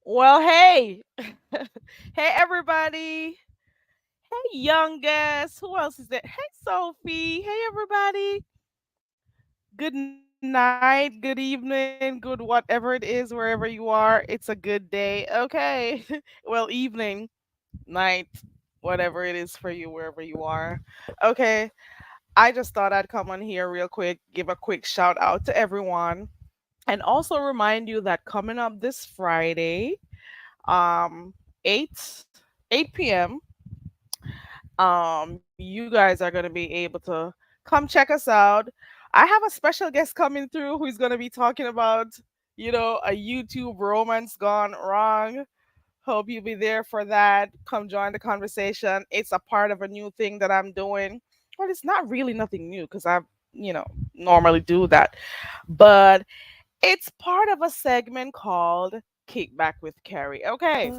Well, hey, hey everybody. Hey youngest. Who else is there? Hey Sophie. Hey everybody. Good night, good evening, good whatever it is, wherever you are. It's a good day. Okay. Well, evening, night, whatever it is for you, wherever you are. Okay. I just thought I'd come on here real quick, give a quick shout out to everyone, and also remind you that coming up this Friday, um, 8 8 p.m. You guys are gonna be able to come check us out. I have a special guest coming through who's gonna be talking about, a YouTube romance gone wrong. Hope you'll be there for that. Come join the conversation. It's a part of a new thing that I'm doing. Well, it's not really nothing new because I, normally do that. But it's part of a segment called Kickback with Carrie. Okay.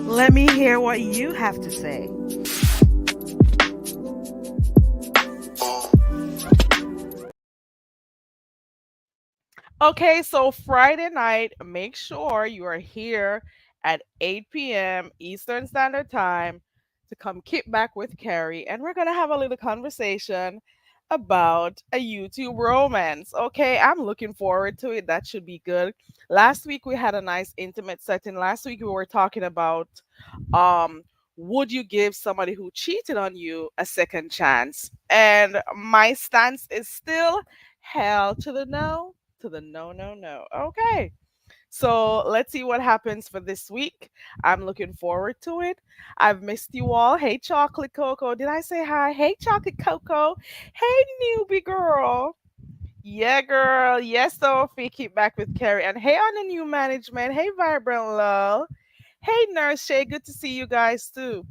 Let me hear what you have to say. Okay, so Friday night, make sure you are here at 8 p.m. Eastern Standard Time to come kick back with Carrie, and we're gonna have a little conversation about a YouTube romance. Okay, I'm looking forward to it. That should be good. Last week we had a nice intimate setting. Last week we were talking about um would you give somebody who cheated on you a second chance? And my stance is still hell to the no, to the no, no, no. Okay. So let's see what happens for this week. I'm looking forward to it. I've missed you all. Hey, Chocolate Coco. Did I say hi? Hey, Chocolate Coco. Hey, newbie girl. Yeah, girl. Yes, Sophie. Keep back with Carrie. And hey, on the new management. Hey, Vibrant Love. Hey, Nurse Shay. Good to see you guys too.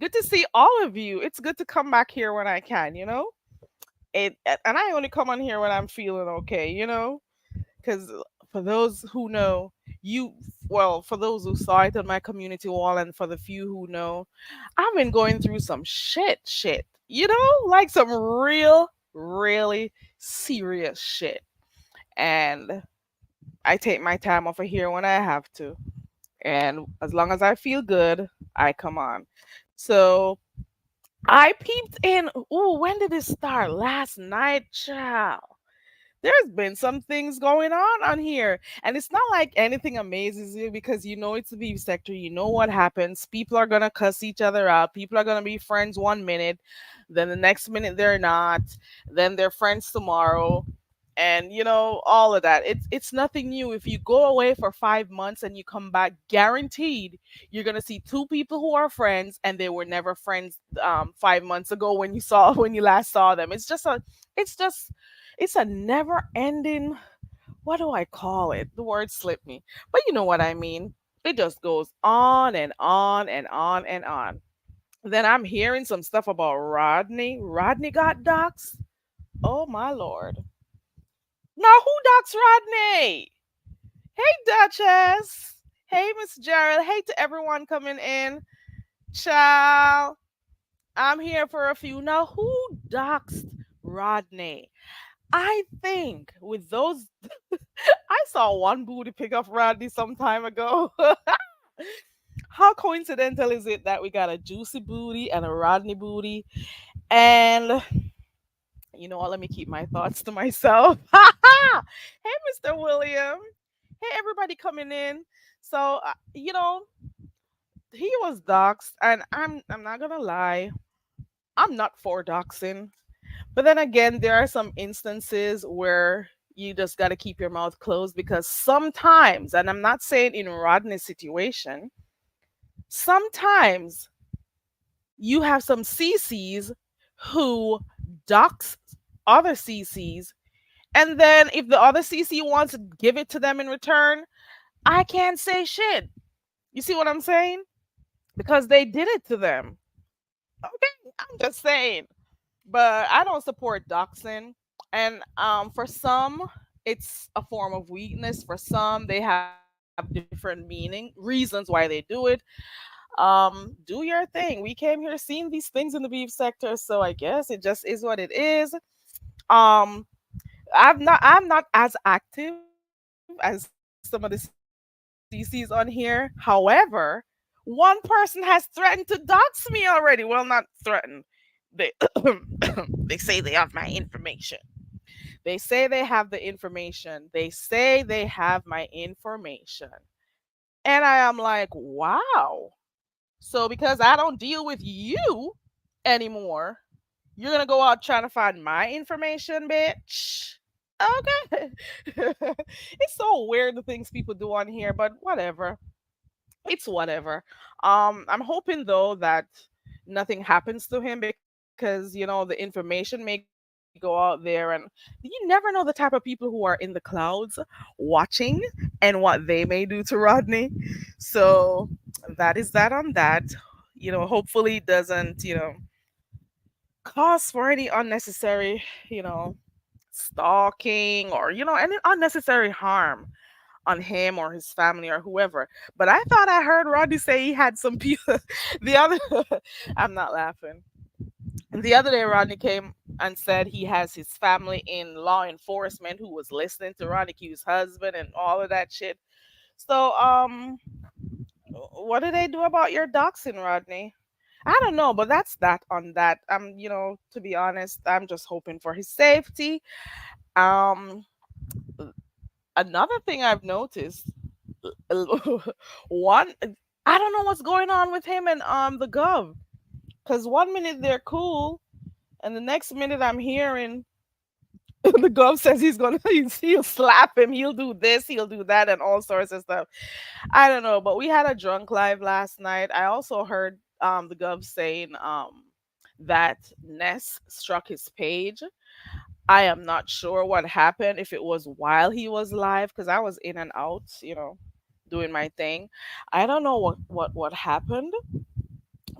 Good to see all of you. It's good to come back here when I can. And I only come on here when I'm feeling okay. Because for those who know, you well, for those who saw it on my community wall, and for the few who know, I've been going through some shit, like some real, really serious shit. And I take my time over here when I have to. And as long as I feel good, I come on. So I peeped in. Ooh, when did it start? Last night, child. There's been some things going on here, and it's not like anything amazes you because you know it's the beef sector. You know what happens. People are gonna cuss each other out. People are gonna be friends one minute, then the next minute they're not. Then they're friends tomorrow, and all of that. It's nothing new. If you go away for 5 months and you come back, guaranteed you're gonna see two people who are friends and they were never friends 5 months ago when you saw when you last saw them. It's just it's a never ending, what do I call it? The word slipped me. But you know what I mean. It just goes on and on and on and on. Then I'm hearing some stuff about Rodney. Rodney got doxxed. Oh my lord. Now who doxed Rodney? Hey Duchess. Hey Miss Gerald. Hey to everyone coming in. Ciao. I'm here for a few. Now who doxed Rodney? I think with those I saw one booty pick up Rodney some time ago. How coincidental is it that we got a juicy booty and a Rodney booty? And you know what? Let me keep my thoughts to myself. Hey, Mr. William. Hey, everybody coming in. So, he was doxxed, and I'm not gonna lie, I'm not for doxing. But then again, there are some instances where you just got to keep your mouth closed because sometimes, and I'm not saying in Rodney's situation, sometimes you have some CCs who dox other CCs, and then if the other CC wants to give it to them in return, I can't say shit. You see what I'm saying? Because they did it to them. Okay, I'm just saying. But I don't support doxing. And for some, it's a form of weakness. For some, they have different reasons why they do it. Do your thing. We came here seeing these things in the beef sector, so I guess it just is what it is. Um, I'm not as active as some of the CCs on here. However, one person has threatened to dox me already. Well, not threatened. They they say they have my information. They say they have the information. They say they have my information. And I am like, wow. So because I don't deal with you anymore, you're gonna go out trying to find my information, bitch. Okay. It's so weird the things people do on here, but whatever. It's whatever. I'm hoping though that nothing happens to him because the information may go out there, and you never know the type of people who are in the clouds watching and what they may do to Rodney. So that is that on that. Hopefully it doesn't, cause for any unnecessary, stalking or any unnecessary harm on him or his family or whoever. But I thought I heard Rodney say he had some people. The other, I'm not laughing. The other day, Rodney came and said he has his family in law enforcement who was listening to Rodney Q's husband and all of that shit. So, what do they do about your doxing, Rodney? I don't know, but that's that on that. To be honest, I'm just hoping for his safety. Um, Another thing I've noticed, one, I don't know what's going on with him and the gov. Cause one minute they're cool, and the next minute I'm hearing the gov says he'll slap him, he'll do this, he'll do that, and all sorts of stuff. I don't know, but we had a drunk live last night. I also heard the gov saying that Ness struck his page. I am not sure what happened, if it was while he was live, because I was in and out, doing my thing. I don't know what happened,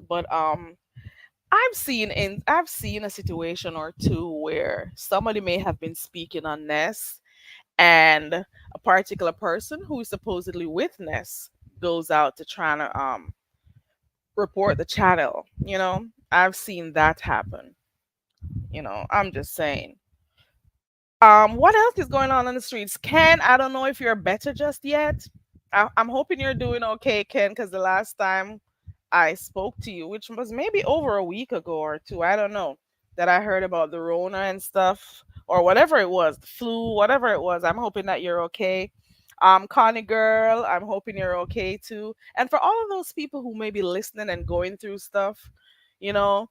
but I've seen a situation or two where somebody may have been speaking on Ness, and a particular person who is supposedly with Ness goes out to try to report the channel. I've seen that happen. I'm just saying. What else is going on the streets? Ken, I don't know if you're better just yet. I'm hoping you're doing okay, Ken, because the last time I spoke to you, which was maybe over a week ago or two, I don't know, that I heard about the Rona and stuff, or whatever it was, the flu, whatever it was. I'm hoping that you're okay. Connie girl, I'm hoping you're okay too. And for all of those people who may be listening and going through stuff, you know,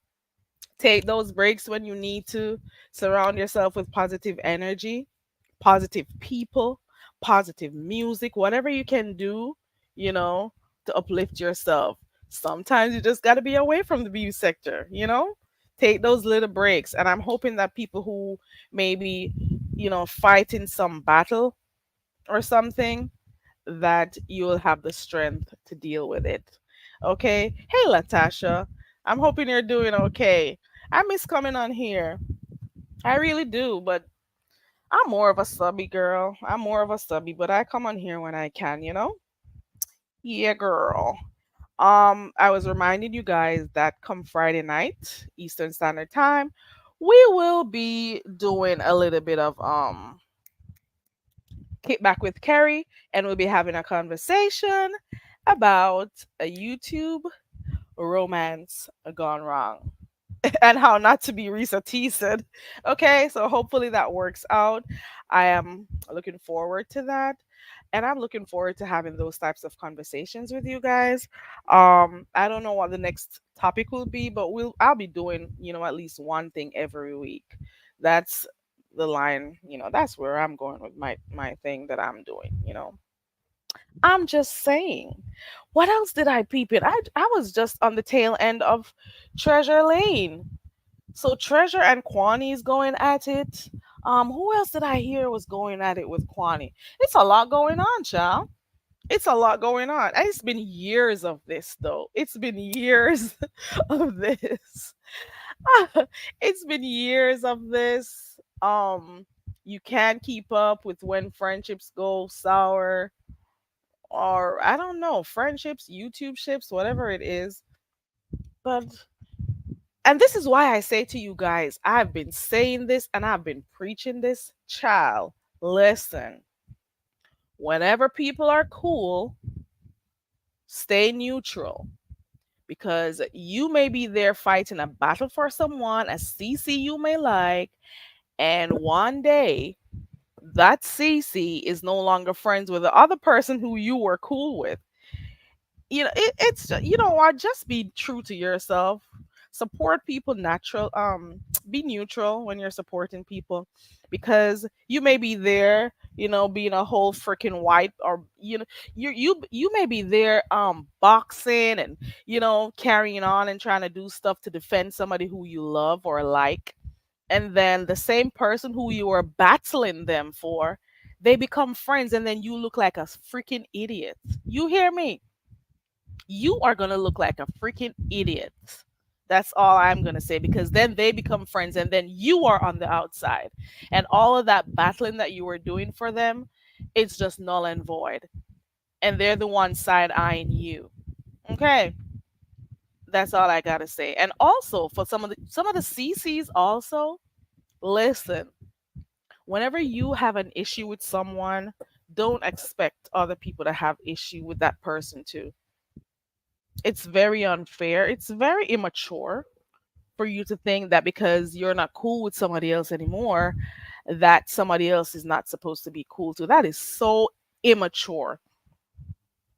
take those breaks when you need to. Surround yourself with positive energy, positive people, positive music, whatever you can do, you know, to uplift yourself. Sometimes you just got to be away from the beauty sector, Take those little breaks. And I'm hoping that people who maybe, fighting some battle or something, that you will have the strength to deal with it. Okay? Hey, Latasha. I'm hoping you're doing okay. I miss coming on here. I really do, but I'm more of a subby girl. I'm more of a subby, but I come on here when I can, you know? Yeah, girl. I was reminding you guys that come Friday night, Eastern Standard Time, we will be doing a little bit of kick back with Carrie, and we'll be having a conversation about a YouTube romance gone wrong and how not to be Risa teased. Okay, so hopefully that works out. I am looking forward to that. And I'm looking forward to having those types of conversations with you guys. I don't know what the next topic will be, but I'll be doing, at least one thing every week. That's the line, that's where I'm going with my thing that I'm doing. I'm just saying. What else did I peep it? I was just on the tail end of Treasure Lane. So Treasure and Kwani is going at it. Who else did I hear was going at it with Kwani? It's a lot going on, child. It's a lot going on. And it's been years of this though. It's been years of this. It's been years of this. You can't keep up with when friendships go sour, or I don't know, friendships, YouTube ships, whatever it is. But and this is why I say to you guys, I've been saying this and I've been preaching this. Child, listen. Whenever people are cool, stay neutral, because you may be there fighting a battle for someone, a CC you may like, and one day that CC is no longer friends with the other person who you were cool with. It's, you know what, just be true to yourself. Support people natural, be neutral when you're supporting people, because you may be there, being a whole freaking white, or you may be there boxing and carrying on and trying to do stuff to defend somebody who you love or like, and then the same person who you were battling them for, they become friends, and then you look like a freaking idiot. You hear me? You are going to look like a freaking idiot. That's all I'm going to say, because then they become friends and then you are on the outside. And all of that battling that you were doing for them, it's just null and void. And they're the one side eyeing you. Okay? That's all I got to say. And also for some of the CCs also, listen. Whenever you have an issue with someone, don't expect other people to have issue with that person too. It's very unfair. It's very immature for you to think that because you're not cool with somebody else anymore, that somebody else is not supposed to be cool too. That is so immature.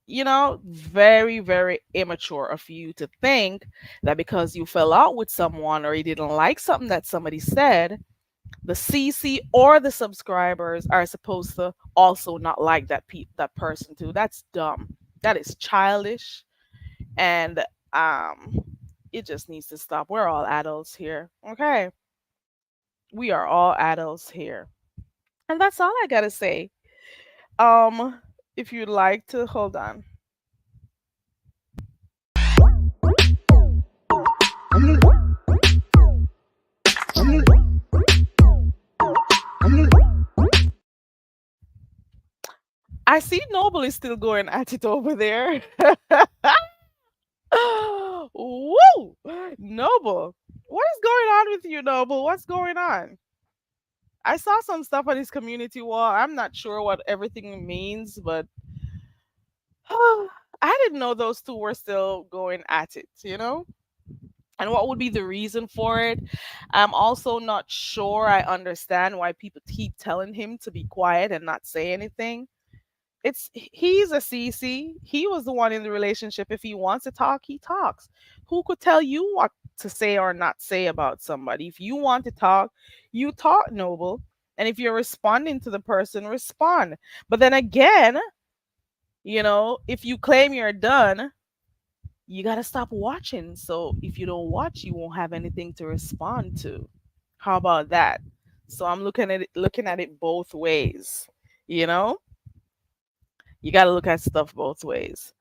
Very, very immature of you to think that because you fell out with someone or you didn't like something that somebody said, the CC or the subscribers are supposed to also not like that person too. That's dumb. That is childish, and um it just needs to stop. We're all adults here. Okay, we are all adults here, and that's all I gotta say. um if you'd like to hold on, I see Noble is still going at it over there. Woo, Noble, what is going on with you, Noble? What's going on? I saw some stuff on his community wall. I'm not sure what everything means, but I didn't know those two were still going at it. And what would be the reason for it? I'm also not sure I understand why people keep telling him to be quiet and not say anything. He's a CC. He was the one in the relationship. If he wants to talk, he talks. Who could tell you what to say or not say about somebody? If you want to talk, you talk, Noble. And if you're responding to the person, respond. But then again, if you claim you're done, you got to stop watching. So if you don't watch, you won't have anything to respond to. How about that? So I'm looking at it both ways, you know? You got to look at stuff both ways.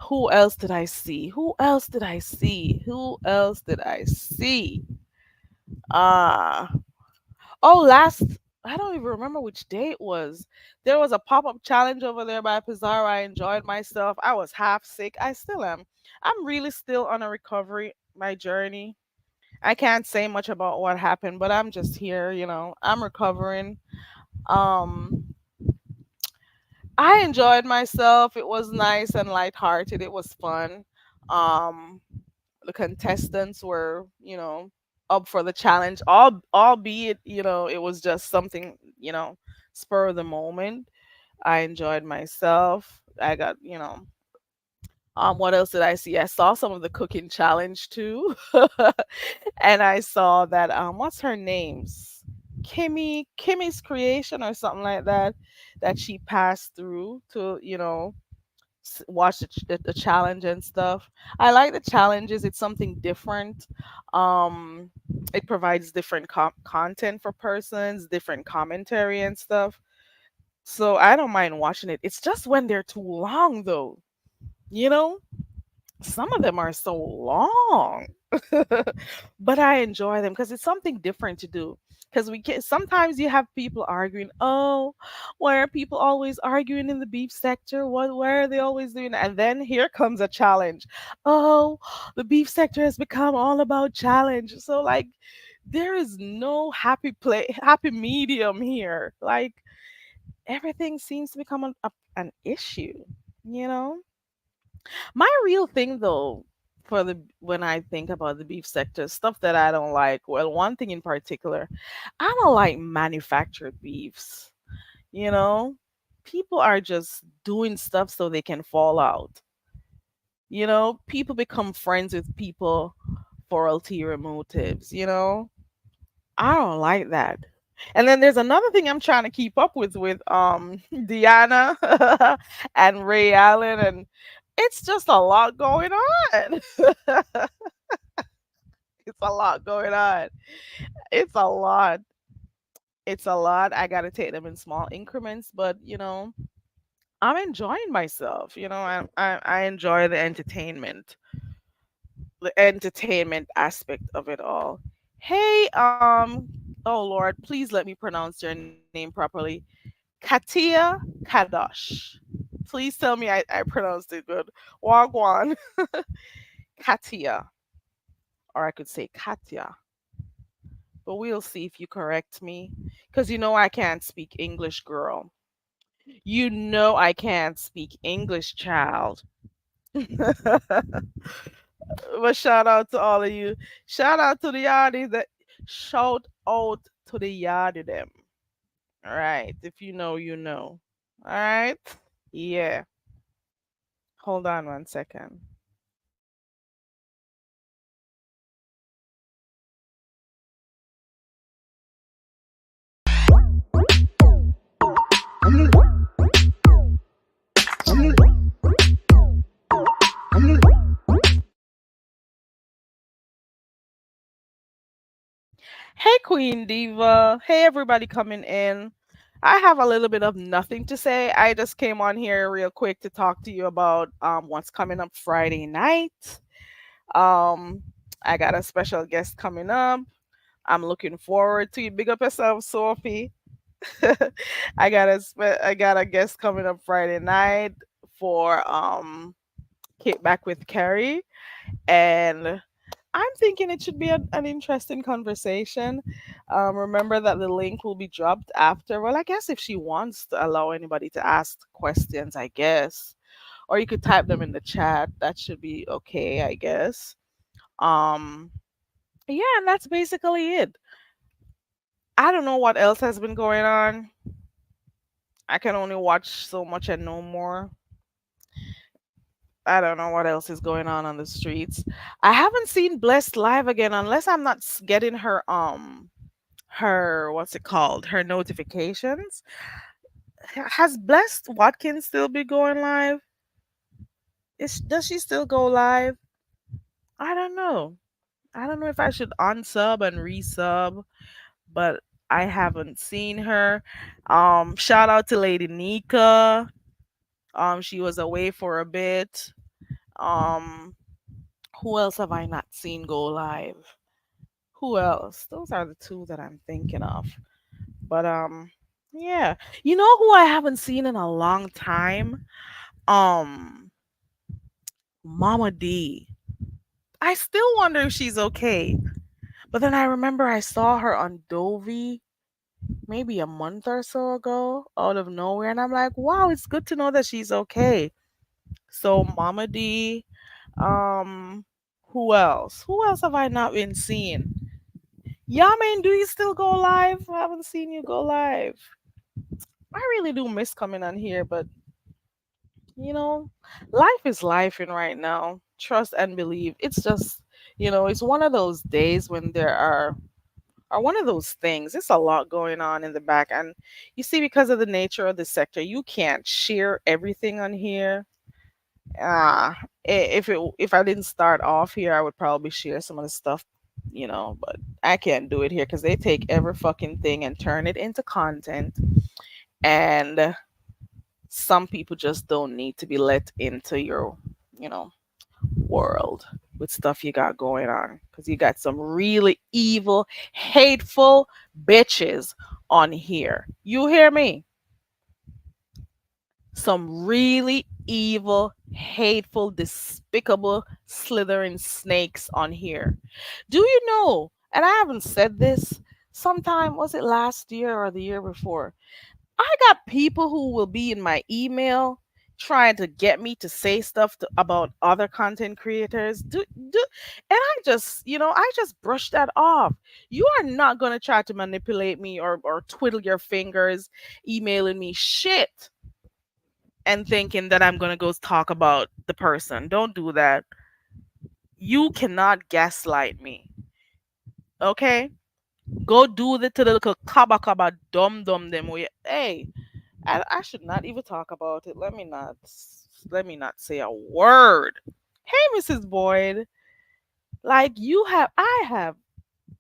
Who else did I see? Who else did I see? Who else did I see? Ah, oh, last, I don't even remember which day it was. There was a pop-up challenge over there by Pizarro. I enjoyed myself. I was half sick. I still am. I'm really still on a recovery, my journey. I can't say much about what happened, but I'm just here, I'm recovering. Um I enjoyed myself. It was nice and lighthearted. It was fun. Um the contestants were, up for the challenge, albeit, it was just something, spur of the moment. I enjoyed myself. I got, what else did I see? I saw some of the cooking challenge too. And I saw that what's her name's Kimmy's creation or something like that, that she passed through to, watch the challenge and stuff. I like the challenges. It's something different. Um, it provides different content for persons, different commentary and stuff. So I don't mind watching it. It's just when they're too long, though. You know, some of them are so long. But I enjoy them because it's something different to do. Because we can sometimes you have people arguing, oh, why are people always arguing in the beef sector? What why are they always doing that? And then here comes a challenge. Oh, the beef sector has become all about challenge. So like there is no happy medium here. Like everything seems to become an issue, you know? My real thing though, for the when I think about the beef sector, stuff that I don't like. Well, one thing in particular, I don't like manufactured beefs. You know, people are just doing stuff so they can fall out. People become friends with people for ulterior motives. I don't like that. And then there's another thing I'm trying to keep up with Deanna and Ray Allen, and it's just a lot going on. It's a lot going on. It's a lot. It's a lot. I got to take them in small increments, but I'm enjoying myself. I enjoy the entertainment aspect of it all. Hey, oh Lord, please let me pronounce your name properly. Katia Kadosh. Please tell me I pronounced it good. Wagwan. Katia. Or I could say Katya. But we'll see if you correct me. Because I can't speak English, girl. I can't speak English, child. But shout out to all of you. Shout out to the yardies that shout out to the yardie them. All right. If you know, you know. All right. Yeah. Hold on one second. Hey, Queen Diva. Hey, everybody coming in. I have a little bit of nothing to say. I just came on here real quick to talk to you about what's coming up Friday night. Um, I got a special guest coming up. I'm looking forward to you. Big up yourself, Sophie. I got a guest coming up Friday night for Kick Back with Carrie, and I'm thinking it should be an interesting conversation. Remember that the link will be dropped after. Well, I guess if she wants to allow anybody to ask questions, I guess, or you could type them in the chat. That should be okay, I guess. Um, yeah, and that's basically it. I don't know what else has been going on. I can only watch so much and no more. I don't know what else is going on the streets. I haven't seen Blessed live again unless I'm not getting her what's it called, her notifications. Has Blessed Watkins still be going live? Does she still go live? I don't know. I don't know if I should unsub and resub, but I haven't seen her. Shout out to Lady Nika. She was away for a bit. Um, who else have I not seen go live? Who else? Those are the two that I'm thinking of. But yeah. You know who I haven't seen in a long time? Um, Mama D. I still wonder if she's okay. But then I remember I saw her on Dovey maybe a month or so ago out of nowhere, and I'm like, wow, it's good to know that she's okay. So Mama D, um, who else? Who else have I not been seeing? Yeah, man, do you still go live? I haven't seen you go live. I really do miss coming on here, but you know, life is life in right now. Trust and believe. It's just, it's one of those days when there are one of those things. It's a lot going on in the back, and you see, because of the nature of the sector, you can't share everything on here. If I didn't start off here, I would probably share some of the stuff, but I can't do it here because they take every fucking thing and turn it into content, and some people just don't need to be let into your, you know, world with stuff you got going on because you got some really evil, hateful bitches on here. You hear me? Some really evil, hateful, despicable, slithering snakes on here. Do you know? And I haven't said this sometime, was it last year or the year before? I got people who will be in my email trying to get me to say stuff about other content creators. And I just brush that off. You are not going to try to manipulate me or twiddle your fingers emailing me shit and thinking that I'm going to go talk about the person. Don't do that. You cannot gaslight me. Okay? Go do the to the little kaba dum dum them way. Hey, I should not even talk about it. Let me not say a word. Hey, Mrs. Boyd, like I have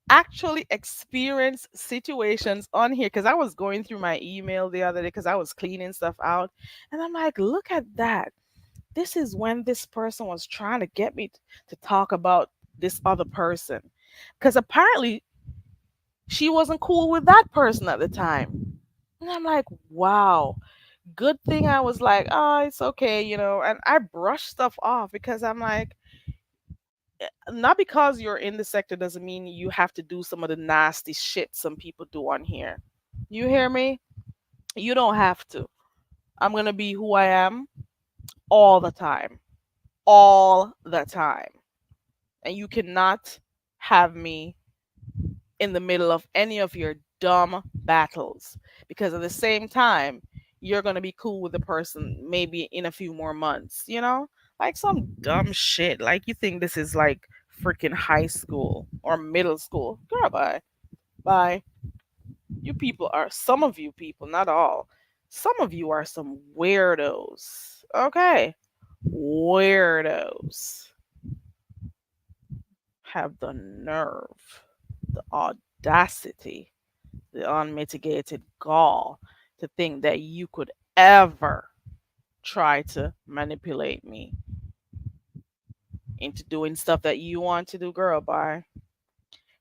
actually experienced situations on here because I was going through my email the other day because I was cleaning stuff out, and I'm like, look at that. This is when this person was trying to get me to talk about this other person because apparently she wasn't cool with that person at the time. And I'm like, wow, good thing I was like, oh, it's okay, and I brush stuff off because I'm like, not because you're in the sector doesn't mean you have to do some of the nasty shit some people do on here. You hear me? You don't have to. I'm going to be who I am all the time. All the time. And you cannot have me in the middle of any of your dumb battles because at the same time you're going to be cool with the person maybe in a few more months, like some dumb shit, like you think this is like freaking high school or middle school. Girl, bye. You people are, some of you people, not all, some of you are some weirdos. Okay, weirdos have the nerve, the audacity, the unmitigated gall to think that you could ever try to manipulate me into doing stuff that you want to do, girl. Bye.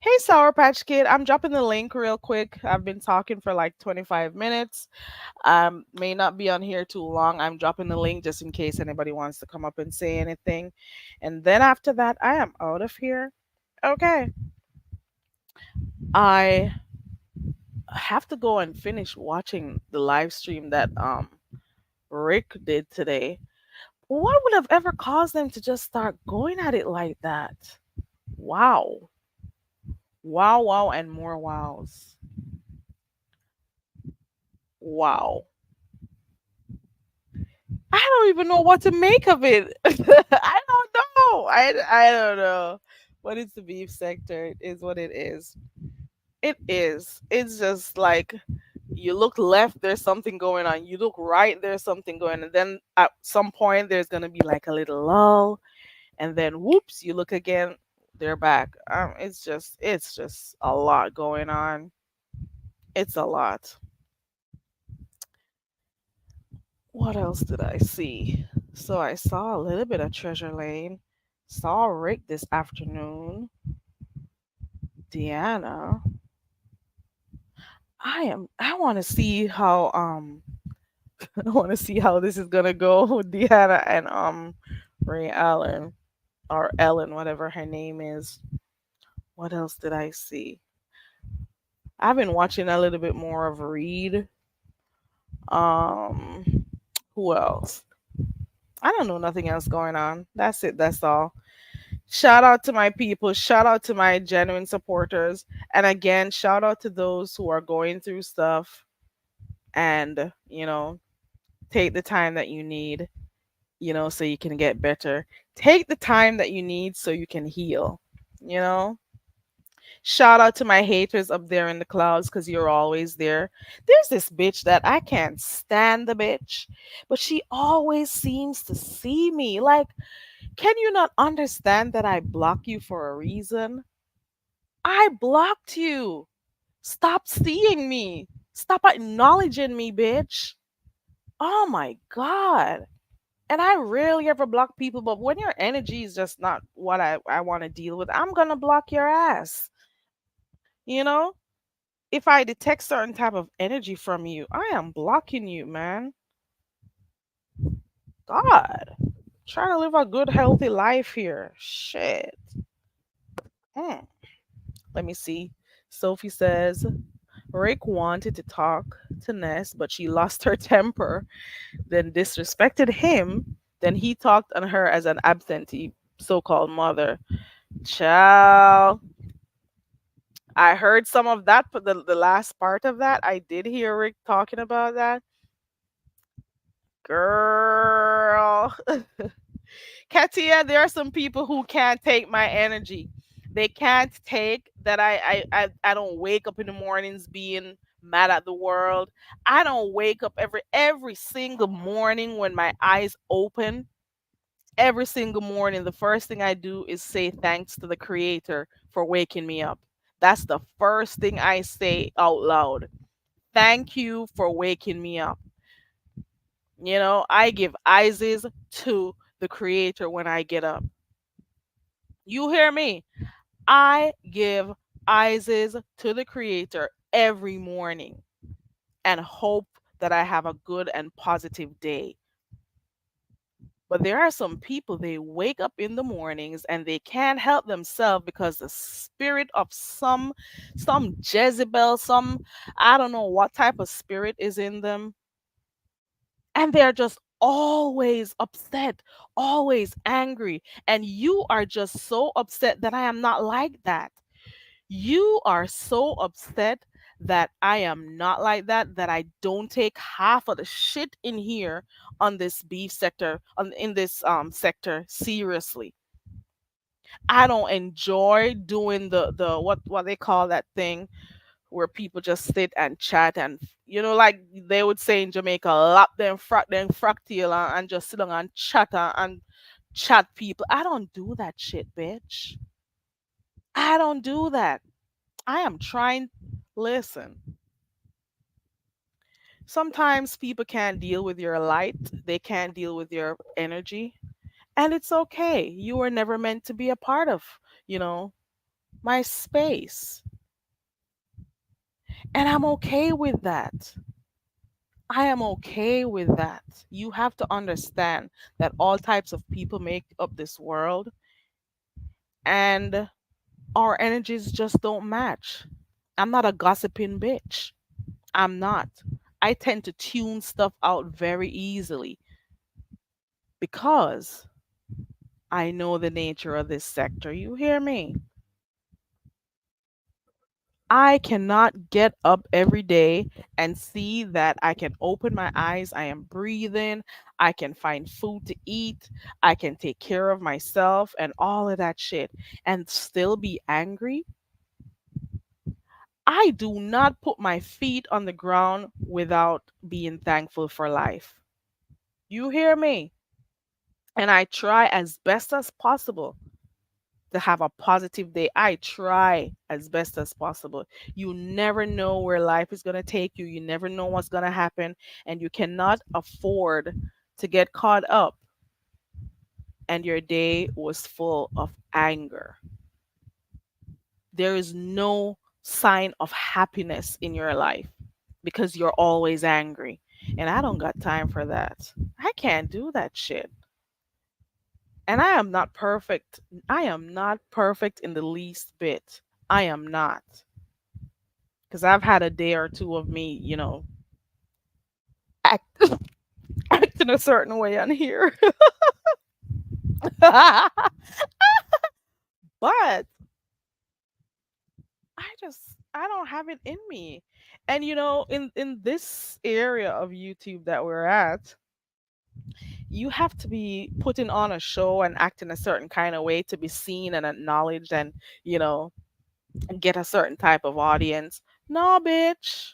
Hey, Sour Patch Kid, I'm dropping the link real quick. I've been talking for like 25 minutes. May not be on here too long. I'm dropping the link just in case anybody wants to come up and say anything. And then after that, I am out of here. Okay. I have to go and finish watching the live stream that Rick did today. What would have ever caused them to just start going at it like that? Wow. Wow, wow, and more wows. Wow. I don't even know what to make of it. I don't know. I don't know. But it's the beef sector. It is what it is. It is. It's just like you look left, there's something going on. You look right, there's something going on. And then at some point, there's going to be like a little lull. And then whoops, you look again, they're back. It's just a lot going on. It's a lot. What else did I see? So I saw a little bit of Treasure Lane. Saw Rick this afternoon. Deanna. I want to see how I want to see how this is gonna go with Deanna and Ray Allen or Ellen, whatever her name is. What else did I see? I've been watching a little bit more of Reed. Um, who else? I don't know nothing else going on. That's it. That's all. Shout out to my people. Shout out to my genuine supporters. And again, shout out to those who are going through stuff and, take the time that you need, so you can get better. Take the time that you need so you can heal, you know? Shout out to my haters up there in the clouds because you're always there. There's this bitch that I can't stand the bitch, but she always seems to see me. Like, can you not understand that I block you for a reason? I blocked you. Stop seeing me. Stop acknowledging me, bitch. Oh my God. And I rarely ever block people, but when your energy is just not what I want to deal with, I'm going to block your ass. You know? If I detect certain type of energy from you, I am blocking you, man. God. Trying to live a good, healthy life here. Shit. Hmm. Let me see. Sophie says Rick wanted to talk to Ness, but she lost her temper, then disrespected him. Then he talked on her as an absentee so called mother. Child. I heard some of that, but the last part of that, I did hear Rick talking about that. Girl. Katia, there are some people who can't take my energy. They can't take that I don't wake up in the mornings being mad at the world. I don't wake up every single morning when my eyes open. Every single morning, the first thing I do is say thanks to the creator for waking me up. That's the first thing I say out loud. Thank you for waking me up. I give Isis to the creator when I get up. You hear me? I give Isis to the creator every morning and hope that I have a good and positive day. But there are some people, they wake up in the mornings and they can't help themselves because the spirit of some Jezebel, some I don't know what type of spirit is in them, and they're just always upset, always angry. And you are just so upset that I am not like that. You are so upset that I am not like that, that I don't take half of the shit in here on this beef sector, in this sector seriously. I don't enjoy doing the what they call that thing where people just sit and chat and like they would say in Jamaica, lap them, frack tail and just sit down and chat and chat people. I don't do that shit, bitch. I don't do that. I am trying. Listen, sometimes people can't deal with your light, they can't deal with your energy, and it's okay. You were never meant to be a part of, you know, my space. And I'm okay with that. I am okay with that. You have to understand that all types of people make up this world, and our energies just don't match. I'm not a gossiping bitch. I'm not. I tend to tune stuff out very easily because I know the nature of this sector. You hear me? I cannot get up every day and see that I can open my eyes, I am breathing, I can find food to eat, I can take care of myself and all of that shit and still be angry. I do not put my feet on the ground without being thankful for life. You hear me? And I try as best as possible to have a positive day. I try as best as possible. You never know where life is going to take you. You never know what's going to happen. And you cannot afford to get caught up and your day was full of anger. There is no sign of happiness in your life because you're always angry. And I don't got time for that. I can't do that shit. And I am not perfect. I am not perfect in the least bit. I am not. Because I've had a day or two of me, act, acting a certain way on here. But I don't have it in me. And in this area of YouTube that we're at, you have to be putting on a show and acting a certain kind of way to be seen and acknowledged and, you know, get a certain type of audience. No, bitch.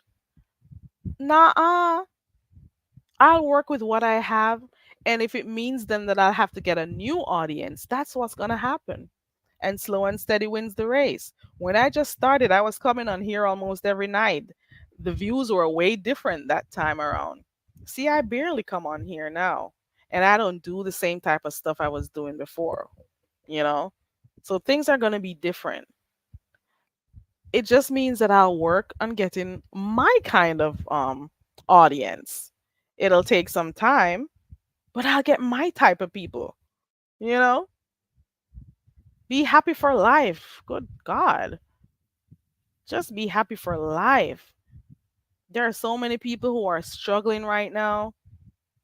Nah. I'll work with what I have. And if it means then that I'll have to get a new audience, that's what's going to happen. And slow and steady wins the race. When I just started, I was coming on here almost every night. The views were way different that time around. See, I barely come on here now. And I don't do the same type of stuff I was doing before, you know? So things are going to be different. It just means that I'll work on getting my kind of audience. It'll take some time, but I'll get my type of people, you know? Be happy for life. Good God. Just be happy for life. There are so many people who are struggling right now.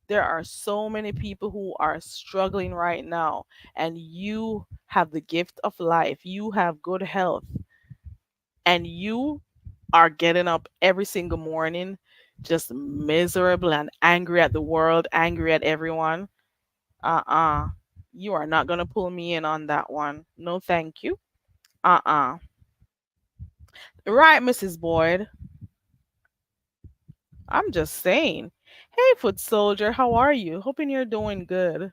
There are so many people who are struggling right now, and you have the gift of life. You have good health, and you are getting up every single morning just miserable and angry at the world, angry at everyone. Uh-uh. You are not going to pull me in on that one. No, thank you. Uh-uh. Right, Mrs. Boyd. I'm just saying. Hey, foot soldier, how are you? Hoping you're doing good.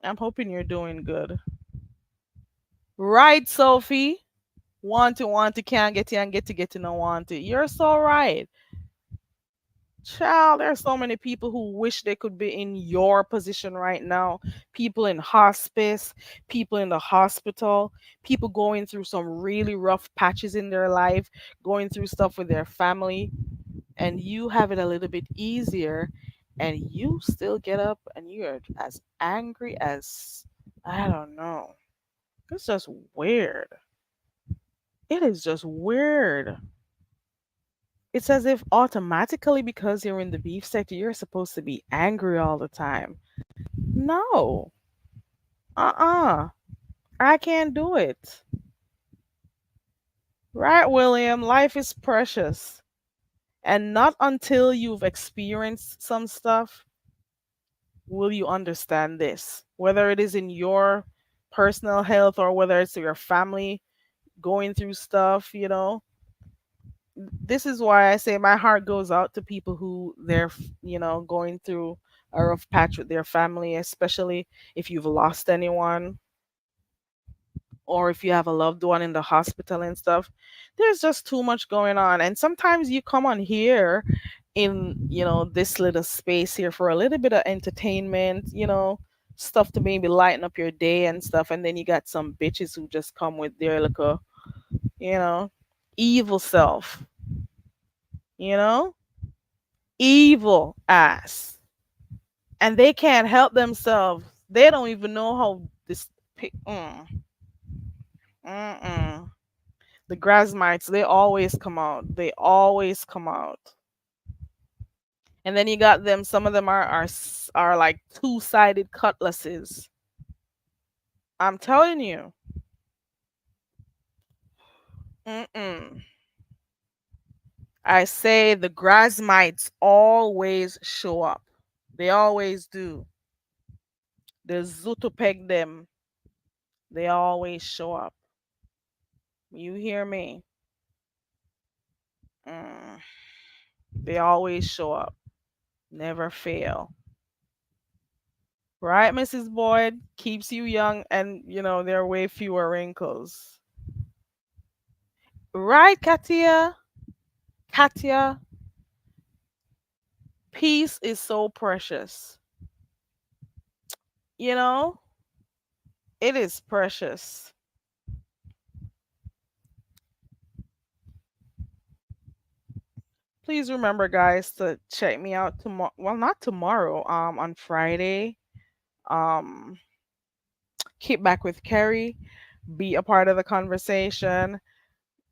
I'm hoping you're doing good. Right, Sophie. Want to, can't get to, and get to, no want to. You're so right. Child, there are so many people who wish they could be in your position right now. People in hospice, people in the hospital, people going through some really rough patches in their life, going through stuff with their family, and you have it a little bit easier, and you still get up and you're as angry as, I don't know. It's just weird. It is just weird. It's as if automatically because you're in the beef sector, you're supposed to be angry all the time. No. Uh-uh. I can't do it. Right, William? Life is precious. And not until you've experienced some stuff will you understand this. Whether it is in your personal health or whether it's your family going through stuff, this is why I say my heart goes out to people who going through a rough patch with their family, especially if you've lost anyone or if you have a loved one in the hospital and stuff. There's just too much going on. And sometimes you come on here in, this little space here for a little bit of entertainment, stuff to maybe lighten up your day and stuff. And then you got some bitches who just come with their little, you know, evil self, you know? Evil ass, and they can't help themselves. They don't even know how this. Mm-mm. The Grasmites, they always come out. They always come out. And then you got them. Some of them are like two-sided cutlasses. I'm telling you. Mm-mm. I say the Grasmites always show up. They always do. The Zutopeg them. They always show up. You hear me? Mm. They always show up. Never fail. Right, Mrs. Boyd? Keeps you young and, there are way fewer wrinkles. Right, Katia? Katia, peace is so precious. You know, it is precious. Please remember, guys, to check me out tomorrow. Well, not tomorrow. On Friday. Um, Keep back with Kerry. Be a part of the conversation.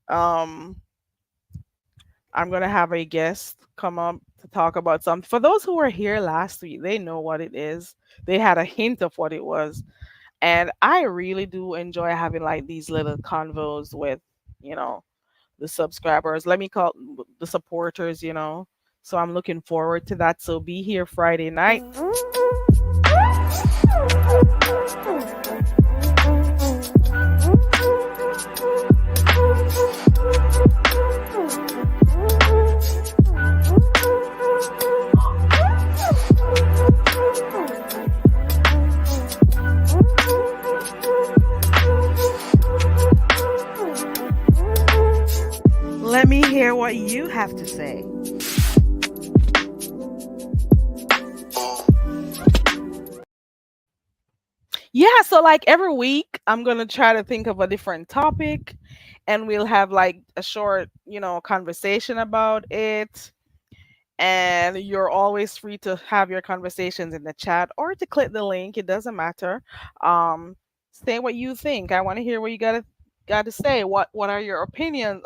Um, I'm gonna have a guest come up to talk about something. For those who were here last week, they know what it is. They had a hint of what it was, and I really do enjoy having like these little convos with, you know, the subscribers. Let me call the supporters. So I'm looking forward to that. So be here Friday night. Let me hear what you have to say. Yeah, so like every week, I'm gonna try to think of a different topic, and we'll have like a short, conversation about it. And you're always free to have your conversations in the chat or to click the link. It doesn't matter. Um, Say what you think. I want to hear what you got to say. What are your opinions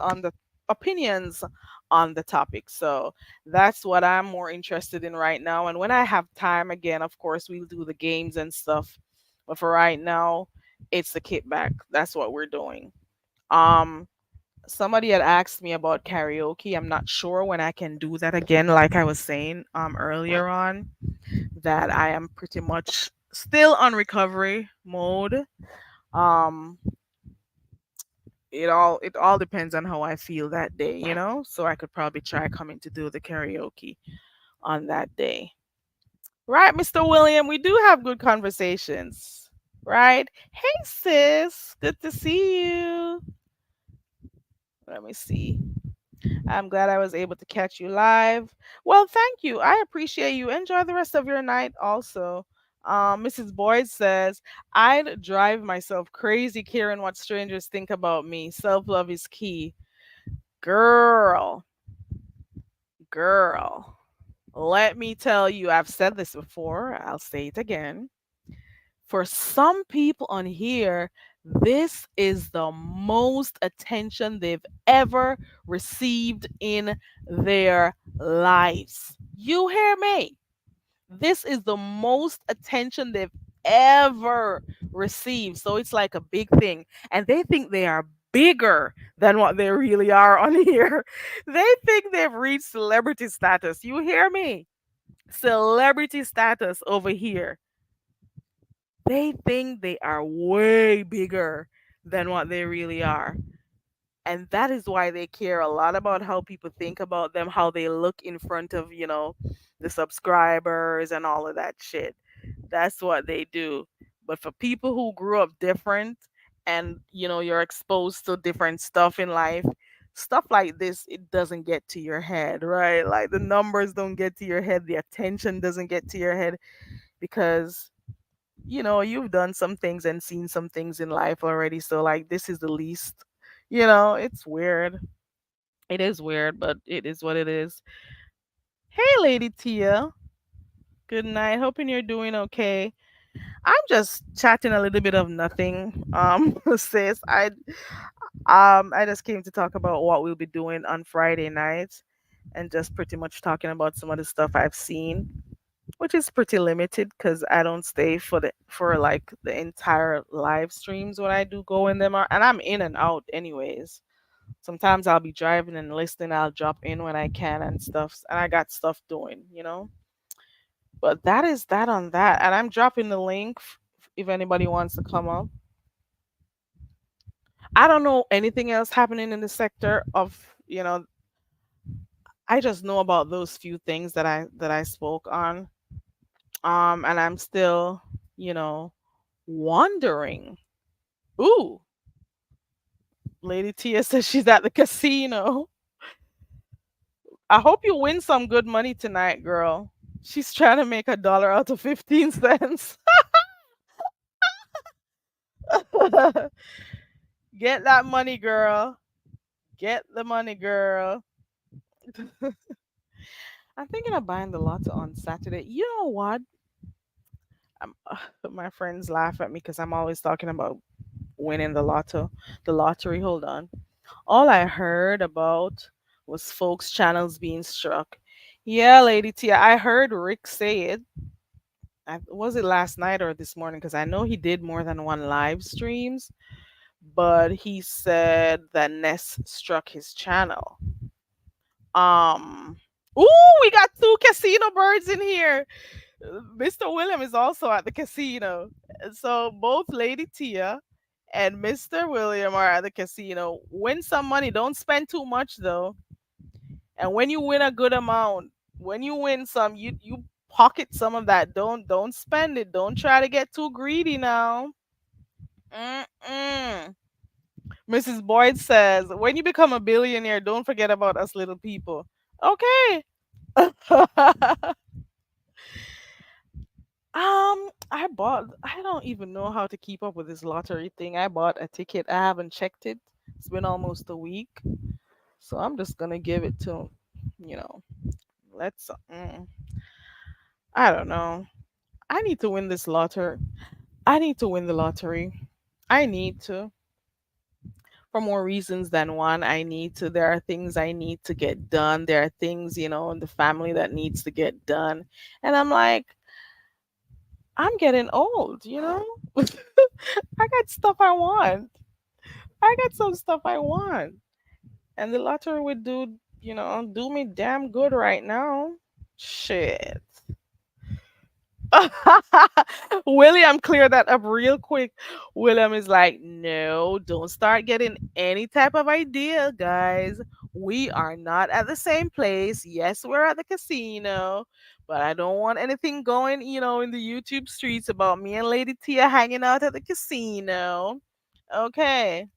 on the topic? So that's what I'm more interested in right now. And when I have time again, of course, we'll do the games and stuff. But for right now, it's the kickback. That's what we're doing. Um, Somebody had asked me about karaoke. I'm not sure when I can do that again. Like I was saying earlier on, that I am pretty much still on recovery mode. Um, it all depends on how I feel that day. So I could probably try coming to do the karaoke on that day. Right, Mr. William, we do have good conversations. Right? Hey sis, good to see you. Let me see. I'm glad I was able to catch you live. Well, thank you. I appreciate you. Enjoy the rest of your night also. Mrs. Boyd says, I'd drive myself crazy caring what strangers think about me. Self love is key. Girl, girl, let me tell you, I've said this before. I'll say it again. For some people on here, this is the most attention they've ever received in their lives. You hear me? This is the most attention they've ever received. So it's like a big thing. And they think they are bigger than what they really are on here. They think they've reached celebrity status. You hear me? Celebrity status over here. They think they are way bigger than what they really are. And that is why they care a lot about how people think about them, how they look in front of, the subscribers and all of that shit. That's what they do. But for people who grew up different and, you're exposed to different stuff in life, stuff like this, it doesn't get to your head, right? Like the numbers don't get to your head, the attention doesn't get to your head because you've done some things and seen some things in life already. So like this is the least, it's weird. It is weird, but it is what it is. Hey, Lady Tia. Good night. Hoping you're doing okay. I'm just chatting a little bit of nothing. Sis, I just came to talk about what we'll be doing on Friday night and just pretty much talking about some of the stuff I've seen, which is pretty limited because I don't stay for like the entire live streams when I do go in them, and I'm in and out anyways. Sometimes I'll be driving and listening. I'll drop in when I can and stuff, and I got stuff doing. But that is that on that, and I'm dropping the link if anybody wants to come up. I don't know anything else happening in the sector of I just know about those few things that I spoke on. And I'm still, you know, wondering. Ooh, Lady Tia says she's at the casino. I hope you win some good money tonight, girl. She's trying to make a dollar out of 15 cents. Get that money, girl. Get the money, girl. I'm thinking of buying the lotto on Saturday. You know what? I'm, my friends laugh at me because I'm always talking about winning the lotto, the lottery. Hold on. All I heard about was folks' channels being struck. Yeah, Lady Tia, I heard Rick say it. Was it last night or this morning? Because I know he did more than one live streams, but he said that Ness struck his channel. Um, ooh, we got two casino birds in here. Mr. William is also at the casino. So both Lady Tia and Mr. William are at the casino. Win some money. Don't spend too much though. And when you win a good amount, when you win some, you pocket some of that. Don't spend it. Don't try to get too greedy now. Mm-mm. Mrs. Boyd says, when you become a billionaire, don't forget about us little people. Okay. I don't even know how to keep up with this lottery thing. I bought a ticket. I haven't checked it. It's been almost a week. So I'm just gonna give it to, you know, let's I don't know. I need to win this lottery. I need to win the lottery. I need to. For more reasons than one, I need to. There are things I need to get done. There are things, in the family that needs to get done. And I'm like, I'm getting old. I got stuff I want. I got some stuff I want. And the lottery would do me damn good right now. Shit. William cleared that up real quick. William is like, no, don't start getting any type of idea, guys. We are not at the same place. Yes, we're at the casino, but I don't want anything going, in the YouTube streets about me and Lady Tia hanging out at the casino. Okay.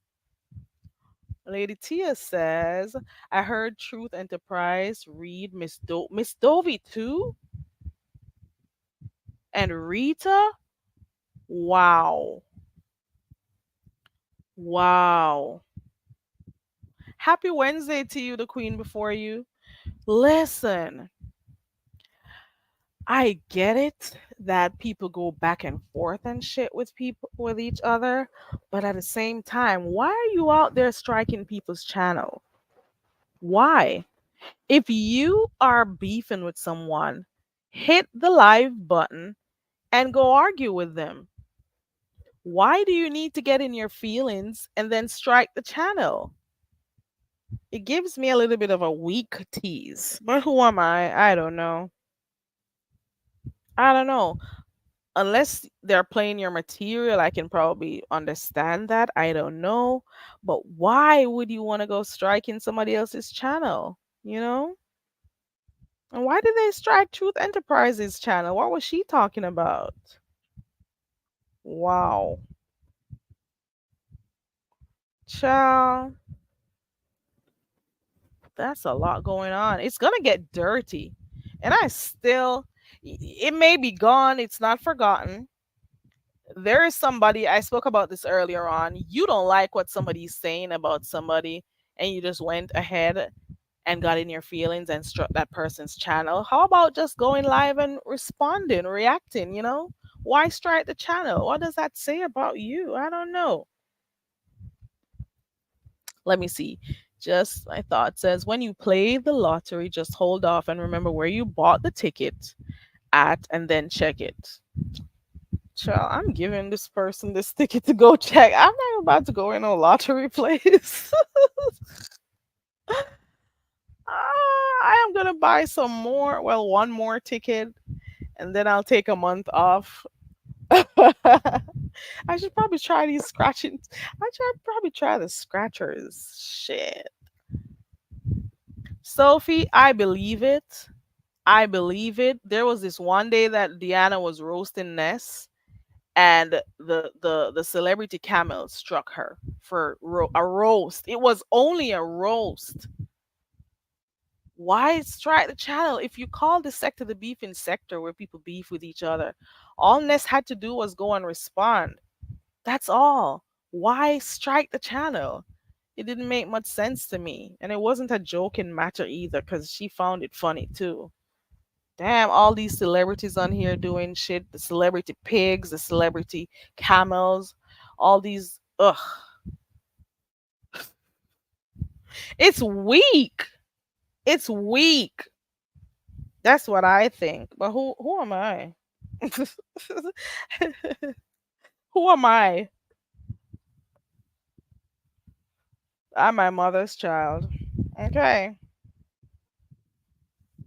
Lady Tia says, I heard Truth Enterprise read Miss Dovey too, and Rita. Wow. Wow. Happy Wednesday to you, the queen before you. Listen, I get it that people go back and forth and shit with each other, but at the same time, why are you out there striking people's channel? Why? If you are beefing with someone, hit the live button and go argue with them. Why do you need to get in your feelings and then strike the channel? It gives me a little bit of a weak tease. But who am I? I don't know. I don't know. Unless they're playing your material, I can probably understand that. I don't know. But why would you want to go striking somebody else's channel? You know? And why did they strike Truth Enterprises channel? What was she talking about? Wow. Child, that's a lot going on. It's gonna get dirty. And it may be gone, it's not forgotten. There is somebody, I spoke about this earlier on. You don't like what somebody's saying about somebody, and you just went ahead and got in your feelings and struck that person's channel. How about just going live and responding, reacting? Why strike the channel? What does that say about you? I don't know. Let me see. Just my thought says, when you play the lottery, just hold off and remember where you bought the ticket at and then check it. Child, I'm giving this person this ticket to go check. I'm not about to go in a lottery place. I am gonna buy some more. Well, one more ticket, and then I'll take a month off. I should probably try these scratching. I should probably try the scratchers. Shit. Sophie, I believe it. I believe it. There was this one day that Diana was roasting Ness, and the celebrity camel struck her for a roast. It was only a roast. Why strike the channel? If you call the sector the beefing sector where people beef with each other, all Ness had to do was go and respond. That's all. Why strike the channel? It didn't make much sense to me. And it wasn't a joking matter either because she found it funny too. Damn, all these celebrities on here doing shit. The celebrity pigs, the celebrity camels, all these. Ugh. It's weak. It's weak. That's what I think. But who am I? Who am I? I'm my mother's child. Okay.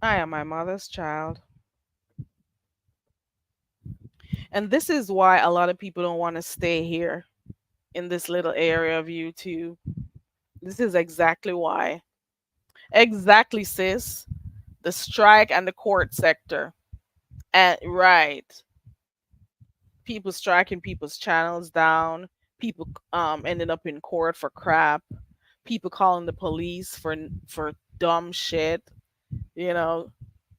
I am my mother's child. And this is why a lot of people don't want to stay here in this little area of YouTube. This is exactly why. Exactly, sis. The strike and the court sector. And right. People striking people's channels down. People ended up in court for crap. People calling the police for dumb shit. You know,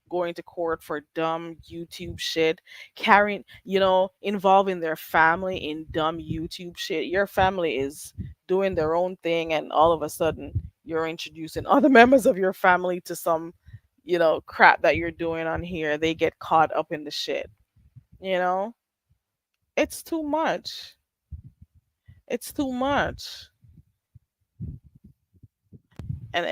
going to court for dumb YouTube shit, carrying, involving their family in dumb YouTube shit. Your family is doing their own thing, and all of a sudden, you're introducing other members of your family to some, crap that you're doing on here. They get caught up in the shit. You know, it's too much. It's too much. And